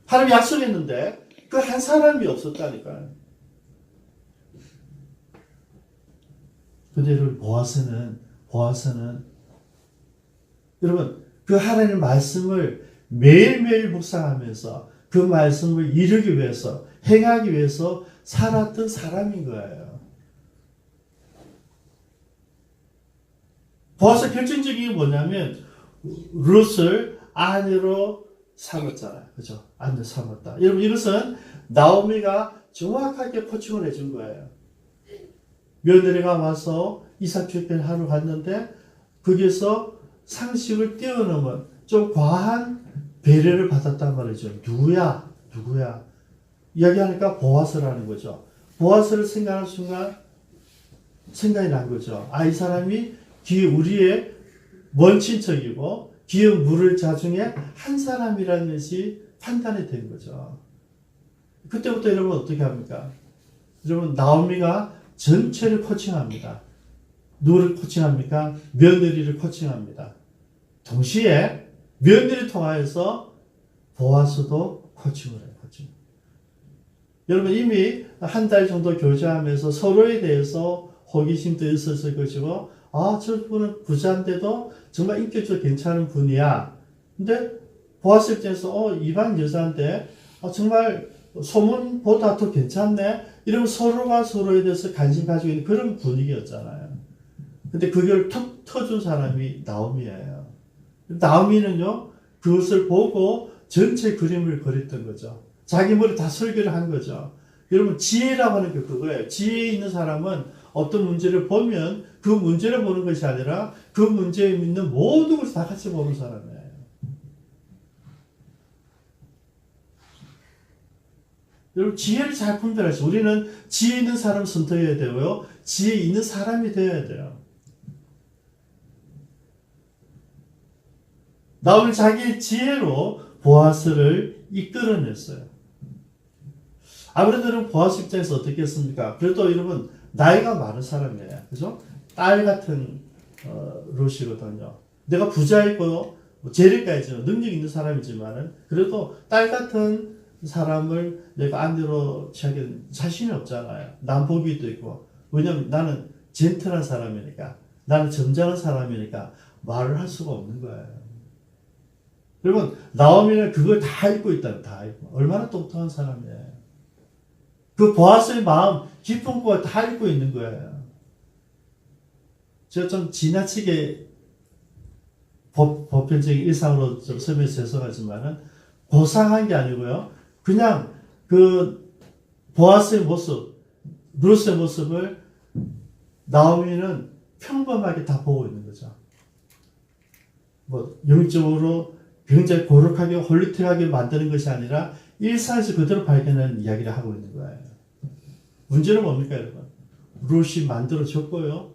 하나님이 약속했는데 그 한 사람이 없었다니까요. 근데 여러분 보아스는 여러분 그 하나님의 말씀을 매일매일 묵상하면서 그 말씀을 이루기 위해서 행하기 위해서 살았던 사람인 거예요. 보아스 결정적인 게 뭐냐면 룻을 아내로 삼았잖아요. 그죠? 아내로 삼았다. 여러분 이것은 나오미가 정확하게 코칭을 해준 거예요. 며느리가 와서 이삭 축배를 하러 갔는데 거기서 상식을 뛰어넘은 좀 과한 배려를 받았단 말이죠. 누구야? 이야기하니까 보아스라는 거죠. 보아스를 생각하는 순간 생각이 난 거죠. 이 사람이 우리의 먼 친척이고 기업 물을 자 중에 한 사람이라는 것이 판단이 된 거죠. 그때부터 여러분 어떻게 합니까? 여러분 나오미가 전체를 코칭합니다. 누구를 코칭합니까? 며느리를 코칭합니다. 동시에 며느리를 통하여서 보아스도 코칭을 해요. 여러분 이미 한 달 정도 교제하면서 서로에 대해서 호기심도 있었을 것이고 저분은 부자인데도 정말 인격적으로 괜찮은 분이야. 근데 보았을 때에서 이방 여자인데 정말 소문보다 더 괜찮네. 이러면 서로가 서로에 대해서 관심 가지고 있는 그런 분위기였잖아요. 근데 그걸 턱 터준 사람이 나오미예요. 나오미는요 그것을 보고 전체 그림을 그렸던 거죠. 자기 머리 다 설계를 한 거죠. 여러분 지혜라고 하는 게 그거예요. 지혜 있는 사람은 어떤 문제를 보면 그 문제를 보는 것이 아니라 그 문제에 있는 모든 것을 다 같이 보는 사람이에요. 여러분 지혜를 잘 분별하시죠. 우리는 지혜 있는 사람 선택해야 되고요. 지혜 있는 사람이 되어야 돼요. 나오미 자기의 지혜로 보아스를 이끌어냈어요. 아무래도 여러분 보아스 입장에서 어떻겠습니까? 그래도 여러분 나이가 많은 사람이에요. 그죠? 딸 같은 롯이거든요. 내가 부자이고 재력가이지만 능력 있는 사람이지만은 그래도 딸 같은 사람을 내가 아내로 취하기엔 자신이 없잖아요. 남보기도 있고. 왜냐면 나는 젠틀한 사람이니까. 나는 점잖은 사람이니까 말을 할 수가 없는 거예요. 여러분 나오미는 그걸 다 읽고 있다. 다 읽고. 얼마나 똑똑한 사람이에요. 그 보아스의 마음 깊은 걸 다 읽고 있는 거예요. 제가 좀 지나치게 보편적인 일상으로 좀 설명해서 죄송하지만은 고상한 게 아니고요. 그냥 그 보아스의 모습, 룻의 모습을 나오미는 평범하게 다 보고 있는 거죠. 뭐 영적으로 굉장히 고룩하게 홀리틱하게 만드는 것이 아니라 일상에서 그대로 발견하는 이야기를 하고 있는 거예요. 문제는 뭡니까 여러분? 룻이 만들어졌고요.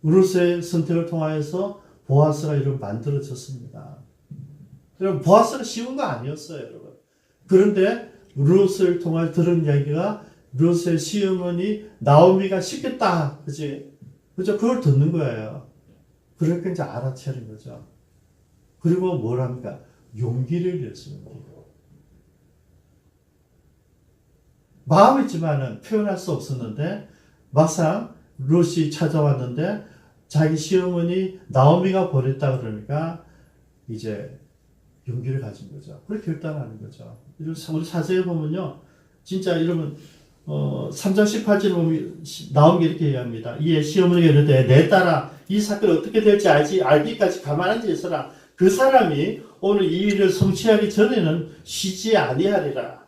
룻의 선택을 통하여서 보아스가 이렇게 만들어졌습니다. 여러분 보아스가 쉬운 거 아니었어요. 여러분. 그런데 룻을 통해 들은 이야기가 룻의 시어머니 나오미가 시켰다. 그치? 그죠? 그걸 듣는 거예요. 그러니까 이제 알아차린 거죠. 그리고 뭘 합니까? 용기를 냈습니다. 마음이 있지만은 표현할 수 없었는데 막상 룻이 찾아왔는데 자기 시어머니 나오미가 보냈다 그러니까 이제 용기를 가진 거죠. 그걸 결단하는 거죠. 우리 사세에 보면요. 진짜 이러면 3장 18절 보면 나온 게 이렇게 얘기합니다. 이에 시어머니가 이르되 내 딸아 이 사건이 어떻게 될지 알기까지 가만 앉아 있어라. 그 사람이 오늘 이 일을 성취하기 전에는 쉬지 아니하리라.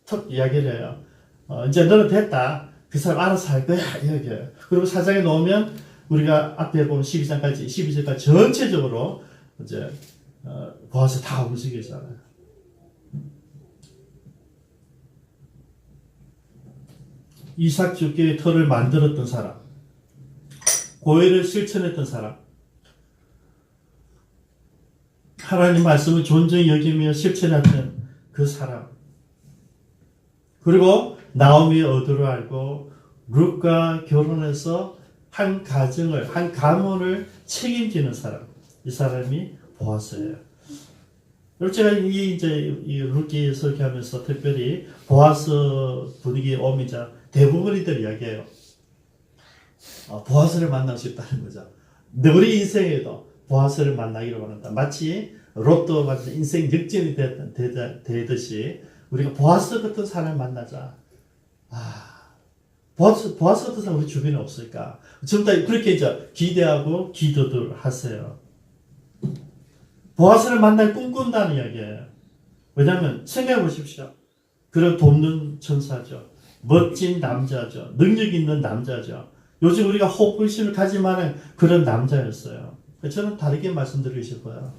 턱 이야기를 해요. 이제 너는 됐다. 그 사람 알아서 할 거야. 이야기해요. 그리고 4장에 놓으면 우리가 앞에 보면 12절까지 전체적으로 이제 보아서 다 움직이잖아요. 이삭 죽기의 터를 만들었던 사람, 고해를 실천했던 사람, 하나님 말씀을 존중히 여기며 실천했던 그 사람, 그리고 나오미의 의도를 알고 룻과 결혼해서 한 가정을, 한 가문을 책임지는 사람, 이 사람이 보아스예요. 제가 이 룻기 설교하면서 특별히 보아스 분위기에 오면 대부분이들 이야기해요. 보아스를 만나고 싶다는 거죠. 우리 인생에도 보아스를 만나기를 원한다. 마치 롯도 같은 인생 역전이 되듯이 우리가 보아스 같은 사람을 만나자. 보아스 같은 사람 우리 주변에 없을까? 전부 다 그렇게 이제 기대하고 기도들 하세요. 보아스를 만날 꿈꾼다는 이야기예요. 왜냐하면 생각해 보십시오. 그런 돕는 천사죠. 멋진 남자죠. 능력 있는 남자죠. 요즘 우리가 호기심을 가질 만한 그런 남자였어요. 저는 다르게 말씀드리고 싶어요.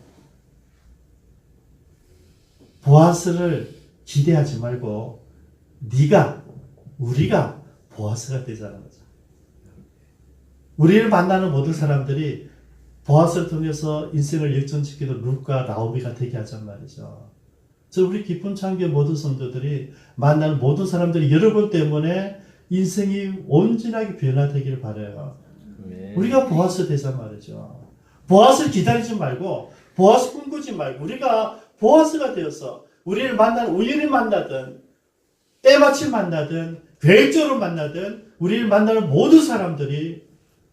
보아스를 기대하지 말고 우리가 보아스가 되자는 거죠. 우리를 만나는 모든 사람들이 보아스를 통해서 인생을 역전시키는 룻과 나오미가 되게 하잔 말이죠. 우리 기쁜 창교의 모든 성도들이 만나는 모든 사람들이 여러분 때문에 인생이 온전하게 변화되기를 바라요. 네. 우리가 보아스 되잔 말이죠. 보아스를 기다리지 말고 보아스 꿈꾸지 말고 우리가 보아스가 되어서 우리를 만나는 우연히 만나든 때마침 만나든 계획적으로 만나든 우리를 만나는 모든 사람들이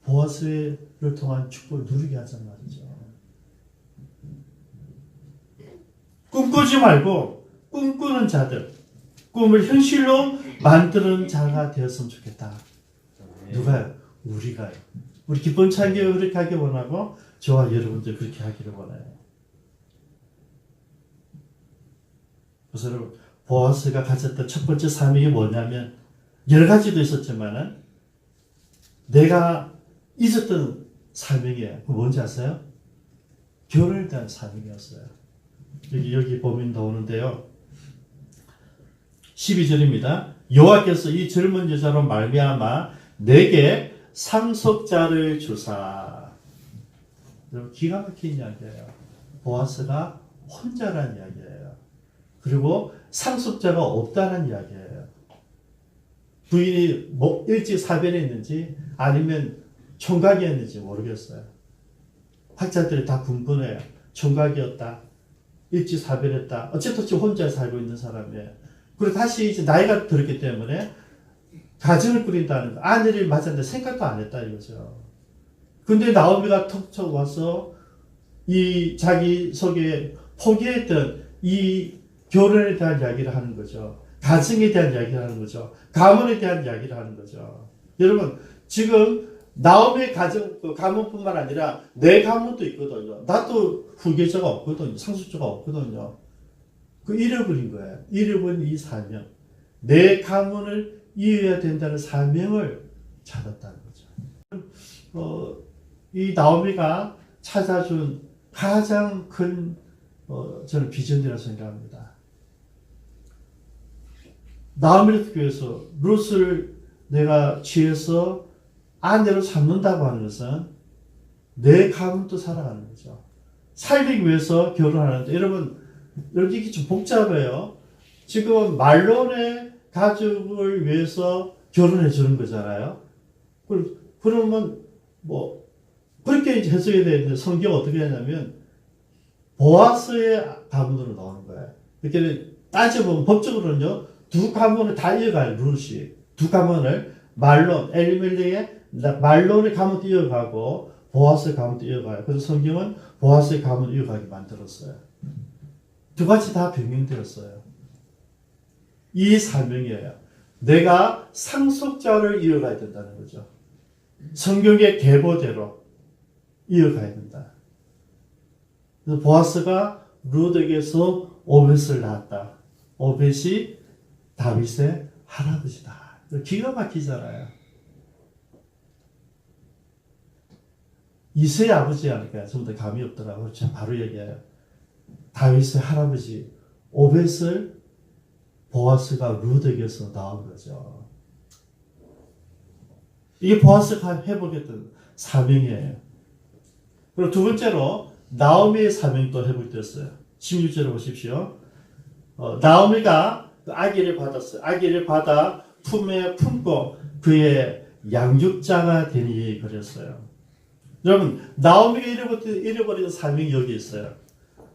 보아스를 통한 축복을 누리게 하잔 말이죠. 꿈꾸지 말고 꿈꾸는 자들, 꿈을 현실로 만드는 자가 되었으면 좋겠다. 누가요? 우리가요. 우리 기쁜 창교회 그렇게 하기 원하고 저와 여러분들 그렇게 하기를 원해요. 그래서 여러분 보아스가 가졌던 첫 번째 사명이 뭐냐면 여러 가지도 있었지만은 내가 잊었던 사명이에요. 그 뭔지 아세요? 결혼에 대한 사명이었어요. 여기 보면 나오는데요. 12절입니다. 여호와께서 이 젊은 여자로 말미암아 내게 상속자를 주사. 기가 막힌 이야기예요. 보아스가 혼자라는 이야기예요. 그리고 상속자가 없다는 이야기예요. 부인이 일찍 사별했는지 아니면 총각이었는지 모르겠어요. 학자들이 다 분분해요. 총각이었다. 일찍 사별했다. 어쨌든 지금 혼자 살고 있는 사람이에요. 그리고 다시 이제 나이가 들었기 때문에 가정을 꾸린다는 거. 아내를 맞았는데 생각도 안 했다 이거죠. 근데 나오미가 톡 쳐 와서 이 자기 속에 포기했던 이 결혼에 대한 이야기를 하는 거죠. 가정에 대한 이야기를 하는 거죠. 가문에 대한 이야기를 하는 거죠. 여러분 지금 나오미의 가문뿐만 아니라 내 가문도 있거든요. 나도 후계자가 없거든요. 상속자가 없거든요. 그 잃어버린 거예요. 잃어버린 이 사명. 내 가문을 이어야 된다는 사명을 찾았다는 거죠. 이 나오미가 찾아준 가장 큰 저는 비전이라고 생각합니다. 나오미를 위해서 룻을 내가 취해서 아내로 삼는다고 하는 것은 내 가문도 살아가는 거죠. 살기 위해서 결혼하는데 여러분 이게 좀 복잡해요. 지금 말론의 가족을 위해서 결혼해 주는 거잖아요. 그러면 뭐 그렇게 이제 해석이 되는데 성경 어떻게 하냐면 보아스의 가문으로 나오는 거예요. 이렇게 따져보면 법적으로는요 두 가문을 다 이어가요. 룻이 두 가문을 말론 엘리멜렉의 말론의 가문도 이어가고 보아스의 가문도 이어가요. 그래서 성경은 보아스의 가문을 이어가게 만들었어요. 두 가지 다 변경되었어요. 이 사명이에요. 내가 상속자를 이어가야 된다는 거죠. 성경의 계보대로 이어가야 된다. 그래서 보아스가 룻에게서 오벳을 낳았다. 오벳이 다윗의 할아버지다. 기가 막히잖아요. 이세의 아버지 하니까 좀 더 감이 없더라고요. 제가 바로 얘기해요. 다윗의 할아버지 오벳을 보아스가 룻에게서 낳은 거죠. 이게 보아스가 회복했던 사명이에요. 그리고 두 번째로 나오미의 사명도 회복됐어요. 16절을 보십시오. 나오미가 아기를 받았어요. 아기를 받아 품에 품고 그의 양육자가 되니 그랬어요. 여러분, 나오미가 잃어버린 사명이 여기 있어요.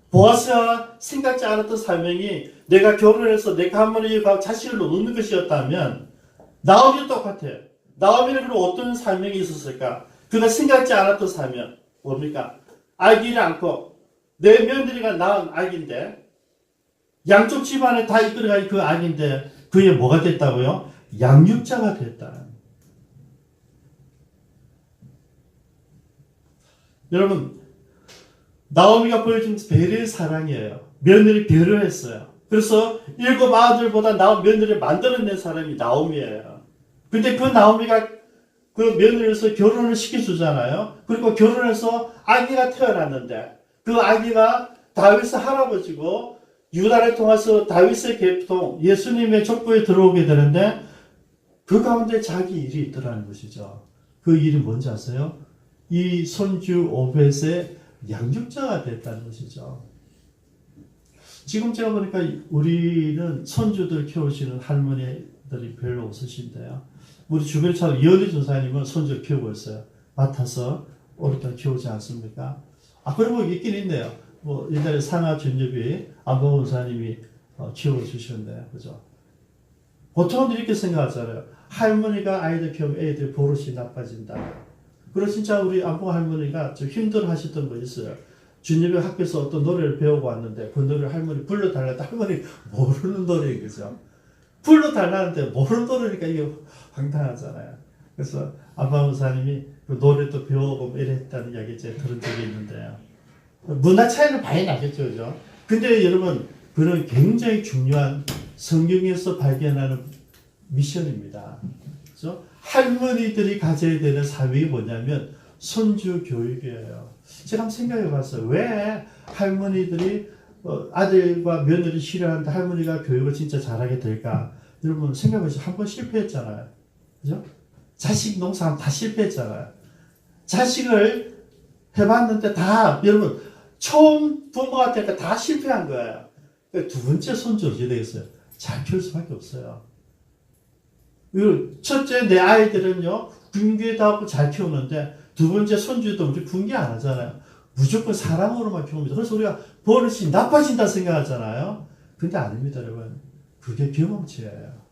보아스가 생각지 않았던 사명이 내가 결혼해서 내 가문을 이어가고 자식을 놓는 것이었다면 나오미도 똑같아요. 나오미는 그럼 어떤 사명이 있었을까? 그가 생각지 않았던 사명 뭡니까? 아기를 안고 내 며느리가 낳은 아기인데 양쪽 집안에 다 이끌어가는 그 아기인데 그게 뭐가 됐다고요? 양육자가 됐다. 여러분, 나오미가 보여준 배려의 사랑이에요. 며느리 배려했어요. 그래서 7 아들보다 나은 며느리를 만들어낸 사람이 나오미예요. 근데 그 나오미가 그 며느리로서 결혼을 시켜주잖아요. 그리고 결혼해서 아기가 태어났는데 그 아기가 다윗의 할아버지고 유다를 통해서 다윗의 계통 예수님의 족보에 들어오게 되는데 그 가운데 자기 일이 있더라는 것이죠. 그 일이 뭔지 아세요? 이 손주 오벳의 양육자가 됐다는 것이죠. 지금 제가 보니까 우리는 손주들 키우시는 할머니들이 별로 없으신데요. 우리 주변처럼 이현희 전사님은 손주 키우고 있어요. 맡아서 오랫동안 키우지 않습니까? 그런 거 있긴 있네요. 뭐 옛날에 상하 전엽이 안봉 원사님이 키워주셨는데, 그죠? 보통은 이렇게 생각하잖아요. 할머니가 아이들 키우면 애들 버릇이 나빠진다. 그리고 진짜 우리 안봉 할머니가 좀 힘들어 하셨던 거 있어요. 준엽이 학교에서 어떤 노래를 배우고 왔는데 그 노래를 할머니 불러달라는데 할머니 모르는 노래인 거죠. 불러달라는데 모르는 노래니까 이게 황당하잖아요. 그래서 안봉 원사님이 그 노래도 배워보고 이랬다는 이야기 제가 들은 적이 있는데요. 문화 차이는 많이 나겠죠, 그죠? 근데 여러분, 그런 굉장히 중요한 성경에서 발견하는 미션입니다. 그죠? 할머니들이 가져야 되는 사명이 뭐냐면 손주 교육이에요. 제가 한번 생각해 봤어요. 왜 할머니들이 아들과 며느리 싫어하는데 할머니가 교육을 진짜 잘하게 될까? 여러분 생각해 보세요. 한 번 실패했잖아요. 그죠? 자식 농사하면 다 실패했잖아요. 자식을 해봤는데 다 여러분 처음 부모가 되니까 다 실패한 거예요. 두 번째 손주 어떻게 되겠어요? 잘 키울 수밖에 없어요. 첫째 내 아이들은요 군기도 하고 잘 키우는데 두 번째 손주도 우리 군기 안 하잖아요. 무조건 사랑으로만 키웁니다. 그래서 우리가 버릇이 나빠진다 생각하잖아요. 근데 아닙니다, 여러분. 그게 경험치예요.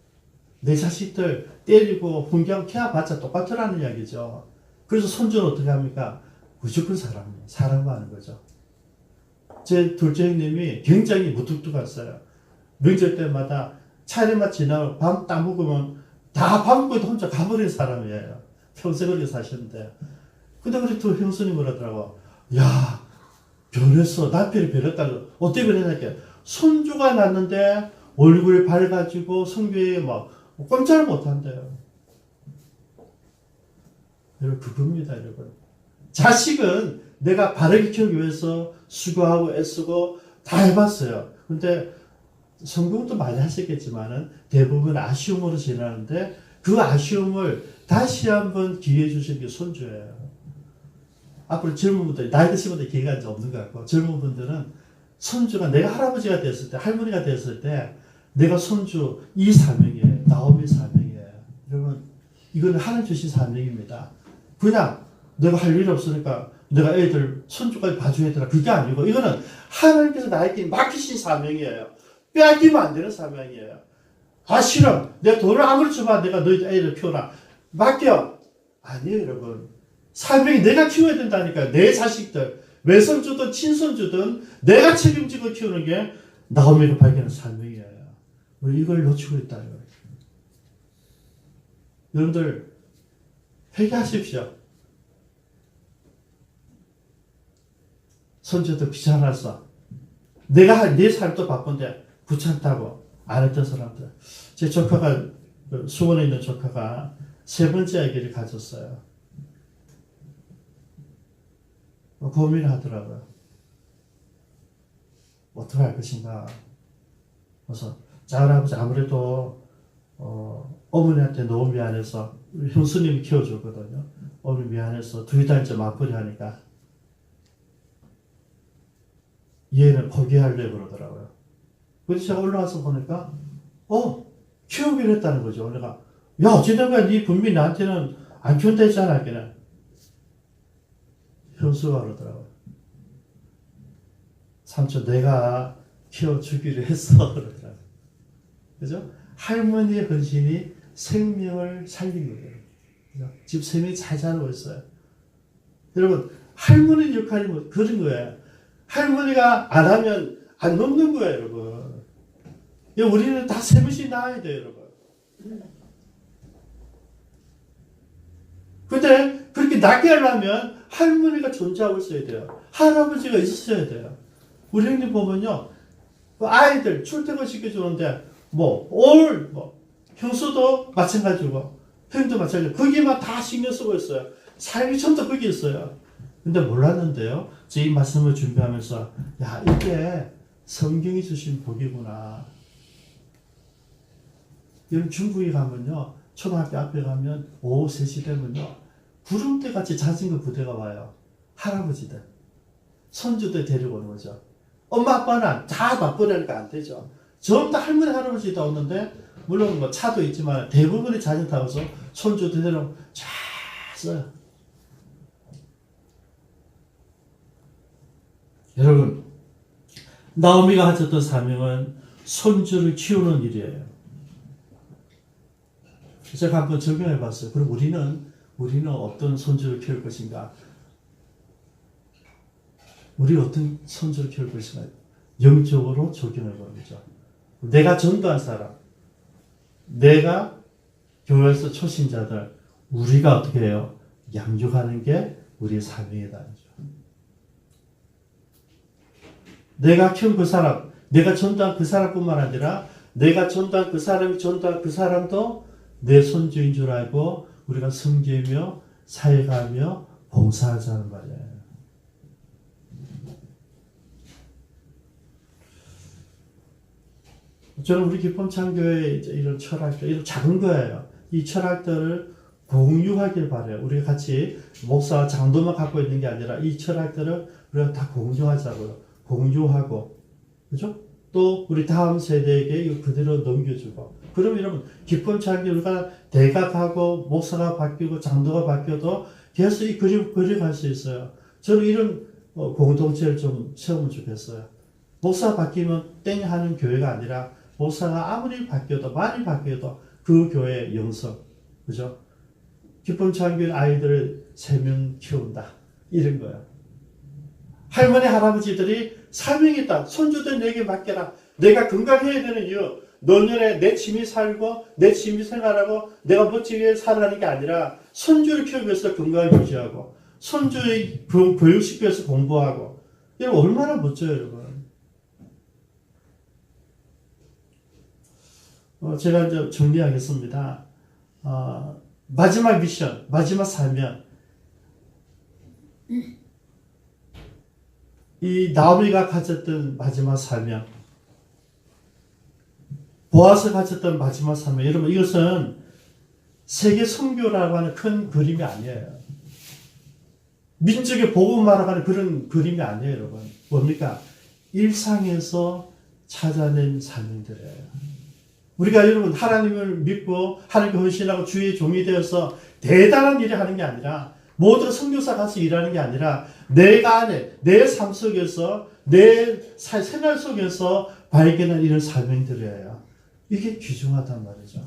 내 자식들 때리고 훈경 케어받자 똑같으라는 이야기죠. 그래서 손주는 어떻게 합니까? 무조건 사랑만 하는 거죠. 제 둘째 형님이 굉장히 무뚝뚝했어요. 명절 때마다 차례만 지나고 밥 딱 먹으면 다 밥 먹고 혼자 가버린 사람이에요. 평생 그렇게 사셨는데. 근데 우리 두 형수님 그러더라고. 야, 변했어. 남편이 변했다고. 어떻게 변했냐니까. 손주가 났는데 얼굴이 밝아지고 성교에 막 꼼짝을 못한대요. 여러분, 그겁니다, 여러분. 자식은 내가 바르게 키우기 위해서 수고하고 애쓰고 다 해봤어요. 근데 성공도 많이 하셨겠지만은 대부분 아쉬움으로 지나는데 그 아쉬움을 다시 한번 기회 주시는 게 손주예요. 앞으로 젊은 분들, 나이 드신 분들 기회가 이제 없는 것 같고, 젊은 분들은 손주가 내가 할아버지가 됐을 때, 할머니가 됐을 때, 내가 손주, 이 사명이에요. 나오미 사명이에요. 여러분, 이거는 하나님 주신 사명입니다. 그냥 내가 할 일이 없으니까 내가 애들, 손주까지 봐줘야 되나? 그게 아니고, 이거는 하나님께서 나에게 맡기신 사명이에요. 빼앗기면 안 되는 사명이에요. 싫어. 내 돈을 아무리 줘봐. 내가 너희 애들 키워라. 맡겨. 아니에요, 여러분. 사명이 내가 키워야 된다니까요. 내 자식들, 외손주든 친손주든 내가 책임지고 키우는 게 나오미가 발견한 사명이에요. 우리 이걸 놓치고 있다. 여러분들 회개하십시오. 손주도 귀찮아서 내가 내 삶도 바쁜데 귀찮다고 안 했던 사람들. 제 조카가 수원에 있는 조카가 세 번째 아기를 가졌어요. 고민하더라고요. 어떻게 할 것인가. 그래서 작은아버지 아무래도 어머니한테 너무 미안해서 형수님이 키워줬거든요. 어머니 미안해서 2달째 맞벌이 하니까 얘는 포기하려고 그러더라고요. 그래서 제가 올라가서 보니까 키우기로 했다는 거죠. 내가 야 어찌된 거야. 네 분명히 나한테는 안 키운다 했잖아. 걔는 형수가 그러더라고요. 삼촌 내가 키워주기로 했어. 그러더라고요. 그죠? 할머니의 헌신이 생명을 살린 거예요. 그죠? 지금 생명이 잘 자라고 있어요. 여러분 할머니 역할이 뭐 그런 거예요. 할머니가 안 하면 안 넘는 거예요, 여러분. 우리는 다 세 번씩 낳아야 돼요, 여러분. 근데 그렇게 낳게 하려면 할머니가 존재하고 있어야 돼요. 할아버지가 있었어야 돼요. 우리 형님 보면요, 아이들 출퇴근 시켜주는데 형수도 마찬가지고 형도 마찬가지고 거기만 다 신경 쓰고 있어요. 삶이 전부 거기 있어요. 근데 몰랐는데요. 제 이 말씀을 준비하면서 야 이게 성경이 주신 복이구나. 여러분 중국에 가면요. 초등학교 앞에 가면 오후 3시 되면요. 구름대같이 자전거 부대가 와요. 할아버지들. 손주들 데리고 오는 거죠. 엄마 아빠는 다 맞벌이하니까 안 되죠. 전부 다 할머니 할아버지 다 오는데 물론 뭐 차도 있지만 대부분이 자전거 타고서 손주들 데리고 쫙 써요. 여러분 나오미가 가졌던 사명은 손주를 키우는 일이에요. 제가 한번 적용해 봤어요. 그럼 우리는 어떤 손주를 키울 것인가? 우리 어떤 손주를 키울 것인가? 영적으로 적용해 보는 거죠. 내가 전도한 사람, 내가 교회에서 초신자들, 우리가 어떻게 해요? 양육하는 게 우리의 사명이다. 내가 키운 그 사람, 내가 전도한 그 사람뿐만 아니라 내가 전도한 그 사람이 전도한 그 사람도 내 손주인 줄 알고 우리가 섬기며 사역하며 봉사하자는 말이에요. 저는 우리 기쁨창교회의 이런 철학들, 이런 작은 거예요. 이 철학들을 공유하길 바라요. 우리가 같이 목사와 장도만 갖고 있는 게 아니라 이 철학들을 우리가 다 공유하자고요. 공유하고, 그죠? 또 우리 다음 세대에게 이거 그대로 넘겨주고. 그럼 여러분 기쁨창교회 우리가 대각하고 목사가 바뀌고 장도가 바뀌어도 계속 이 그림 그려갈 수 있어요. 저는 이런 공동체를 좀 세우면 좋겠어요. 목사가 바뀌면 땡 하는 교회가 아니라 목사가 아무리 바뀌어도 많이 바뀌어도 그 교회의 영성, 그죠? 기쁨창교회 아이들을 3명 키운다 이런 거예요. 할머니 할아버지들이 사명이 있다. 손주들 내게 맡겨라. 내가 건강해야 되는 이유, 노년에 내 취미 살고 내 취미 생활하고 내가 멋지게 살아가는 게 아니라 손주를 키우기 위해서 건강을 유지하고 손주의 교육시키기 위해서 공부하고. 이거 얼마나 멋져요, 여러분. 제가 이제 정리하겠습니다. 마지막 미션, 마지막 사명. 이 나오미가 가졌던 마지막 사명, 보아스가 가졌던 마지막 사명. 여러분 이것은 세계 선교라고 하는 큰 그림이 아니에요. 민족의 복음 말하는 그런 그림이 아니에요, 여러분. 뭡니까? 일상에서 찾아낸 사명들이에요. 우리가 여러분 하나님을 믿고 하나님께 헌신하고 주의 종이 되어서 대단한 일을 하는 게 아니라 모두 선교사 가서 일하는 게 아니라 내가 안에 내 삶 속에서 내 생활 속에서 발견한 이런 사명들이에요. 이게 귀중하단 말이죠.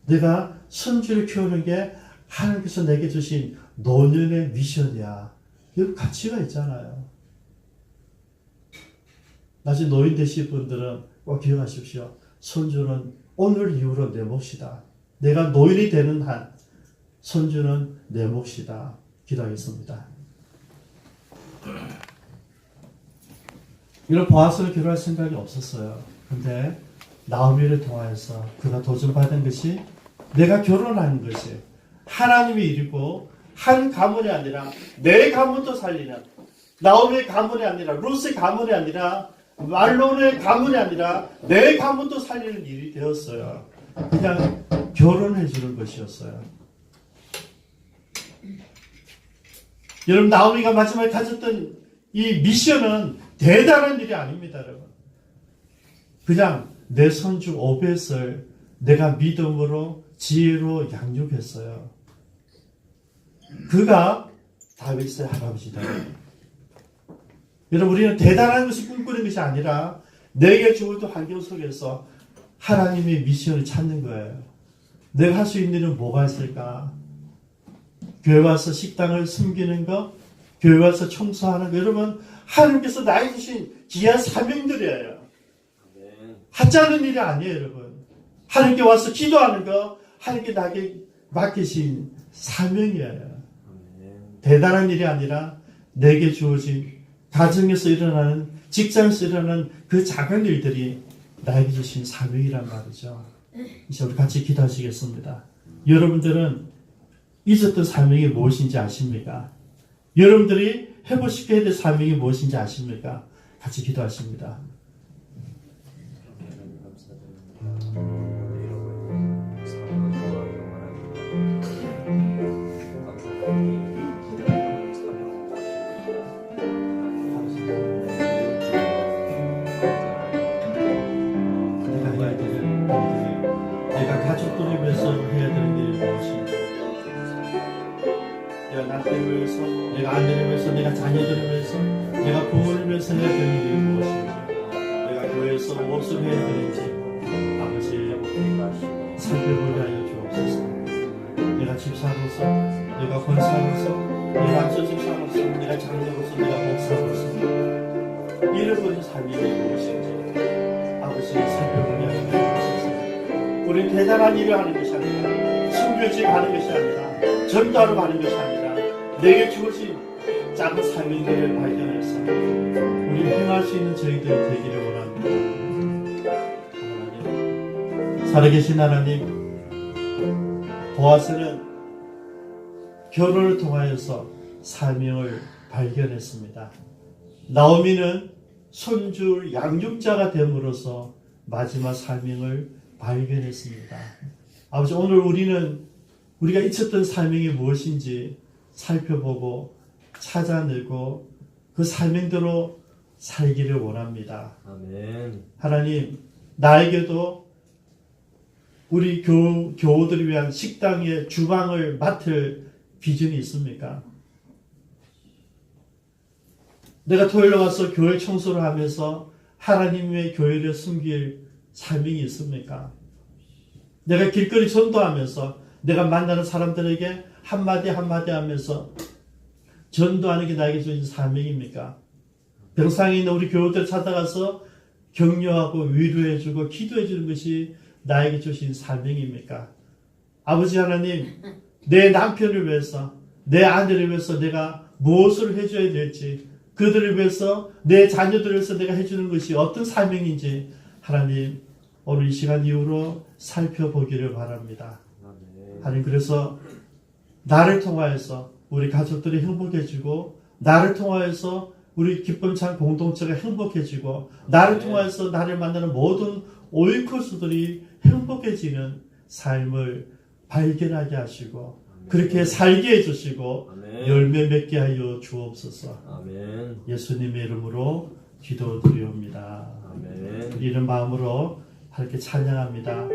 내가 손주를 키우는 게 하나님께서 내게 주신 노년의 미션이야. 이 가치가 있잖아요. 나중에 노인 되실 분들은 꼭 기억하십시오. 손주는 오늘 이후로 내 몫이다. 내가 노인이 되는 한 손주는 내 몫이다. 기도하겠습니다. 이런 보아스를 결혼할 생각이 없었어요. 근데 나오미를 통하여서 그가 도전받은 것이 내가 결혼하는 것이 하나님의 일이고 한 가문이 아니라 내 가문도 살리는 나오미의 가문이 아니라 루스의 가문이 아니라 말론의 가문이 아니라 내 가문도 살리는 일이 되었어요. 그냥 결혼해 주는 것이었어요. 여러분 나오미가 마지막에 가졌던 이 미션은 대단한 일이 아닙니다. 여러분. 그냥 내 손주 오벳을 내가 믿음으로 지혜로 양육했어요. 그가 다윗의 할아버지다. 여러분 우리는 대단한 것을 꿈꾸는 것이 아니라 내게 주어진 환경 속에서 하나님의 미션을 찾는 거예요. 내가 할 수 있는 일은 뭐가 있을까? 교회 와서 식당을 섬기는 것, 교회 와서 청소하는 것. 여러분 하나님께서 나에게 주신 귀한 사명들이에요. 하찮은 일이 아니에요. 여러분 하나님께 와서 기도하는 것, 하나님께 나에게 맡기신 사명이에요. 대단한 일이 아니라 내게 주어진 가정에서 일어나는, 직장에서 일어나는 그 작은 일들이 나에게 주신 사명이란 말이죠. 이제 우리 같이 기도하시겠습니다. 여러분들은 잊었던 사명이 무엇인지 아십니까? 여러분들이 해보시게 해야 될 사명이 무엇인지 아십니까? 같이 기도하십니다. 내가 가족들을 위해서 해야 되는 일이 무엇인지, 내가 남편을 위해서, 내가 아내를 위해서, 내가 자녀들을 위해서, 내가 부모를 위해서 해야 되는 일이 무엇인지, 내가 교회에서 무엇을 해야 되는지 아버지 살펴보게 하여 주옵소서. 내가 집사로서, 내가 권사로서, 내가 안전집사로서, 내가 장로로서, 내가 목사로서 잃어버린 삶이 무엇인지 아버지 살펴보게 하여 주옵소서. 우리는 대단한 일을 하는 것이 아니라, 순교지 가는 것이 아니라, 전도하러 가는 것이 아니라, 내게 주어진 작은 사명들을 발견해서 우리 행할 수 있는 저희들이 되기를 원합니다. 하나님, 살아계신 하나님, 보아스는 결혼을 통하여서 사명을 발견했습니다. 나오미는 손주 양육자가 됨으로써 마지막 사명을 발견했습니다. 아버지, 오늘 우리가 잊혔던 사명이 무엇인지 살펴보고 찾아내고 그 사명대로 살기를 원합니다. 아멘. 하나님, 나에게도 우리 교우들을 위한 식당의 주방을 맡을 비전이 있습니까? 내가 토요일에 와서 교회 청소를 하면서 하나님의 교회를 섬길 사명이 있습니까? 내가 길거리 전도하면서 내가 만나는 사람들에게 한마디 한마디 하면서 전도하는 게 나에게 주어진 사명입니까? 병상에 있는 우리 교우들 찾아가서 격려하고 위로해주고 기도해주는 것이 나에게 주신 사명입니까? 아버지 하나님, 내 남편을 위해서, 내 아내를 위해서 내가 무엇을 해줘야 될지, 그들을 위해서, 내 자녀들을 위해서 내가 해주는 것이 어떤 사명인지 하나님, 오늘 이 시간 이후로 살펴보기를 바랍니다. 하나님, 그래서 나를 통하여서 우리 가족들이 행복해지고, 나를 통하여서 우리 기쁨찬 공동체가 행복해지고, 나를 통하여서 나를 만나는 모든 오이코스들이 행복해지는 삶을 발견하게 하시고, 그렇게 살게 해주시고, 열매 맺게 하여 주옵소서. 아멘. 예수님의 이름으로 기도드리옵니다. 아멘. 이런 마음으로 함께 찬양합니다.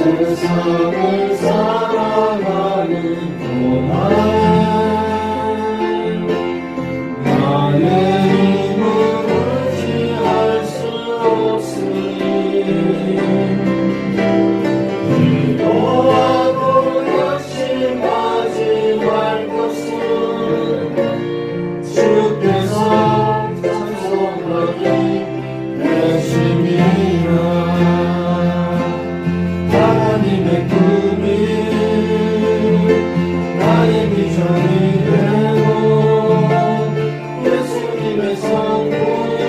세상을 살아가는 동안 나의 힘을 의지할 수 없으니 주께서 찬송하기 내심이라 하나님의 꿈이 나의 비전이 되고 예수님의 성품이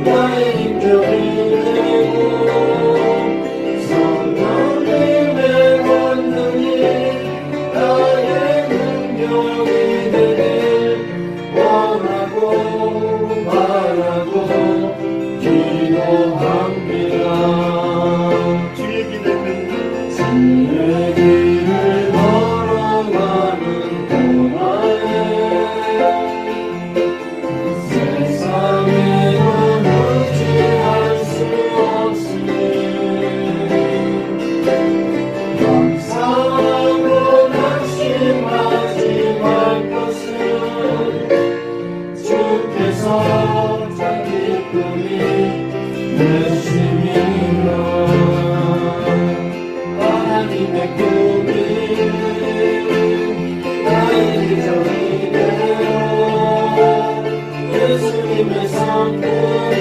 나의 인격이 되고 성령님의 권능이 나의 능력이 되길 원하고 바라고 기도합니다. 주의 길을 주의 길을 걸어가는 동안에 세상에는 어찌할 수 없으니 감사하고 낙심하지 말 것은 주께서 참 기쁨이 내심이라 하나님의 꿈이 나의 비전이 되고 예수님의 성품이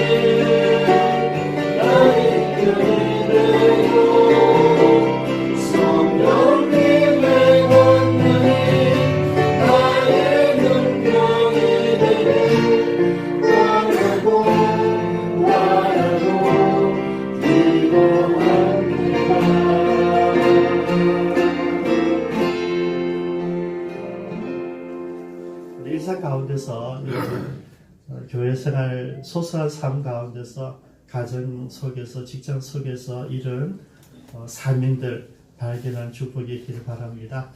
나의 인격이 되고 성령님의 권능이 나의 능력이 되길 원하고 바라고 기도합니다. 일상 가운데서 교회 생활 소소한 삶 가운데서 가정 속에서 직장 속에서 이런 사명들 발견한 축복이 있기를 바랍니다.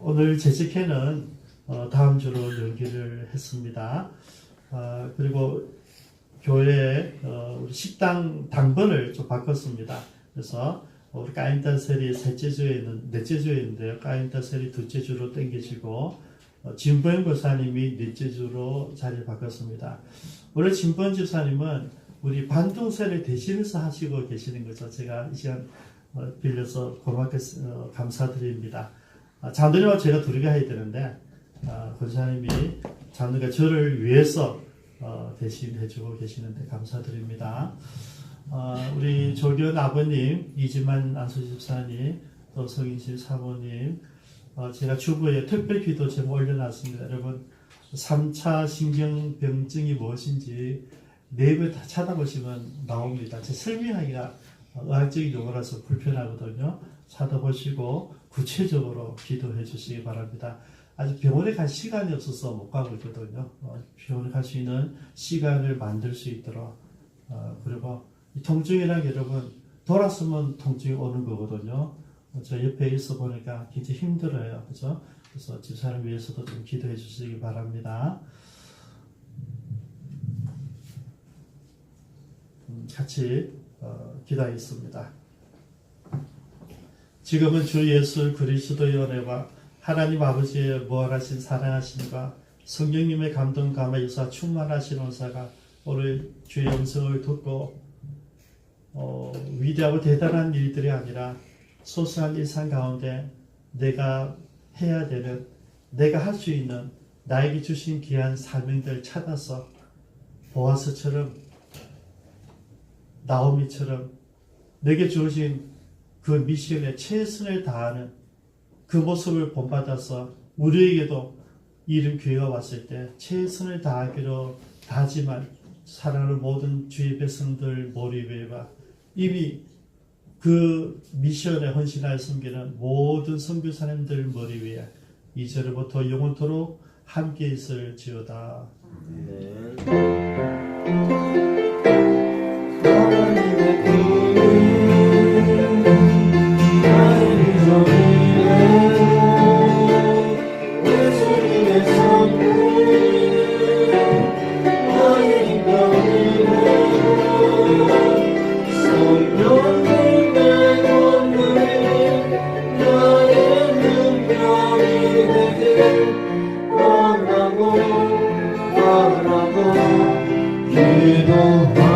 오늘 재직회는 다음 주로 연기를 했습니다. 그리고 교회에 우리 식당 당번을 좀 바꿨습니다. 그래서 우리 까인타셀이 셋째 주에 있는 넷째 주에 있는데요. 까인타셀이 둘째 주로 땡겨지고 진보영 권사님이 넷째 주로 자리를 바꿨습니다. 원래 진보영 집사님은 우리 반동셀을 대신해서 하시고 계시는 거죠. 제가 이 시간 빌려서 고맙게 감사드립니다. 장로님과 제가 둘이가 해야 되는데 권사님이 장로가 저를 위해서 대신 해주고 계시는데 감사드립니다. 우리 조견 아버님, 이지만 안수지 집사님, 또 성인실 사모님, 제가 주부에 특별 기도 제목 올려놨습니다. 여러분 3차 신경병증이 무엇인지 네이버에 다 찾아보시면 나옵니다. 제 설명하기가 의학적인 용어라서 불편하거든요. 찾아보시고 구체적으로 기도해 주시기 바랍니다. 아직 병원에 갈 시간이 없어서 못 가고 있거든요. 병원에 갈 수 있는 시간을 만들 수 있도록 그리고 이 통증이란 게 여러분 돌았으면 통증이 오는 거거든요. 저 옆에 있어 보니까 굉장히 힘들어요. 그죠? 그래서 집사람 위해서도 좀 기도해 주시기 바랍니다. 같이 기도하겠습니다. 지금은 주 예수 그리스도의 은혜와 하나님 아버지의 무한하신 사랑하심과 성령님의 감동 감화유사 충만하신 은사가 오늘 주의 음성을 듣고 위대하고 대단한 일들이 아니라 소소한 일상 가운데 내가 해야 되는, 내가 할 수 있는 나에게 주신 귀한 사명들 찾아서 보아스처럼 나오미처럼 내게 주어진 그 미션에 최선을 다하는 그 모습을 본받아서 우리에게도 이런 기회가 왔을 때 최선을 다하기로 다하지만 사랑하는 모든 주의 백성들 머리 위에와 이미 그 미션에 헌신하여 섬기는 모든 선교사님들 머리 위에 이제로부터 영원토록 함께 있을지어다. 하나님의 꿈이 나의 비전이 되고 예수님의 성품이 나의 인격이 되고 성령님의 권능이 나의 능력이 되길 원하고 바라고 기도하고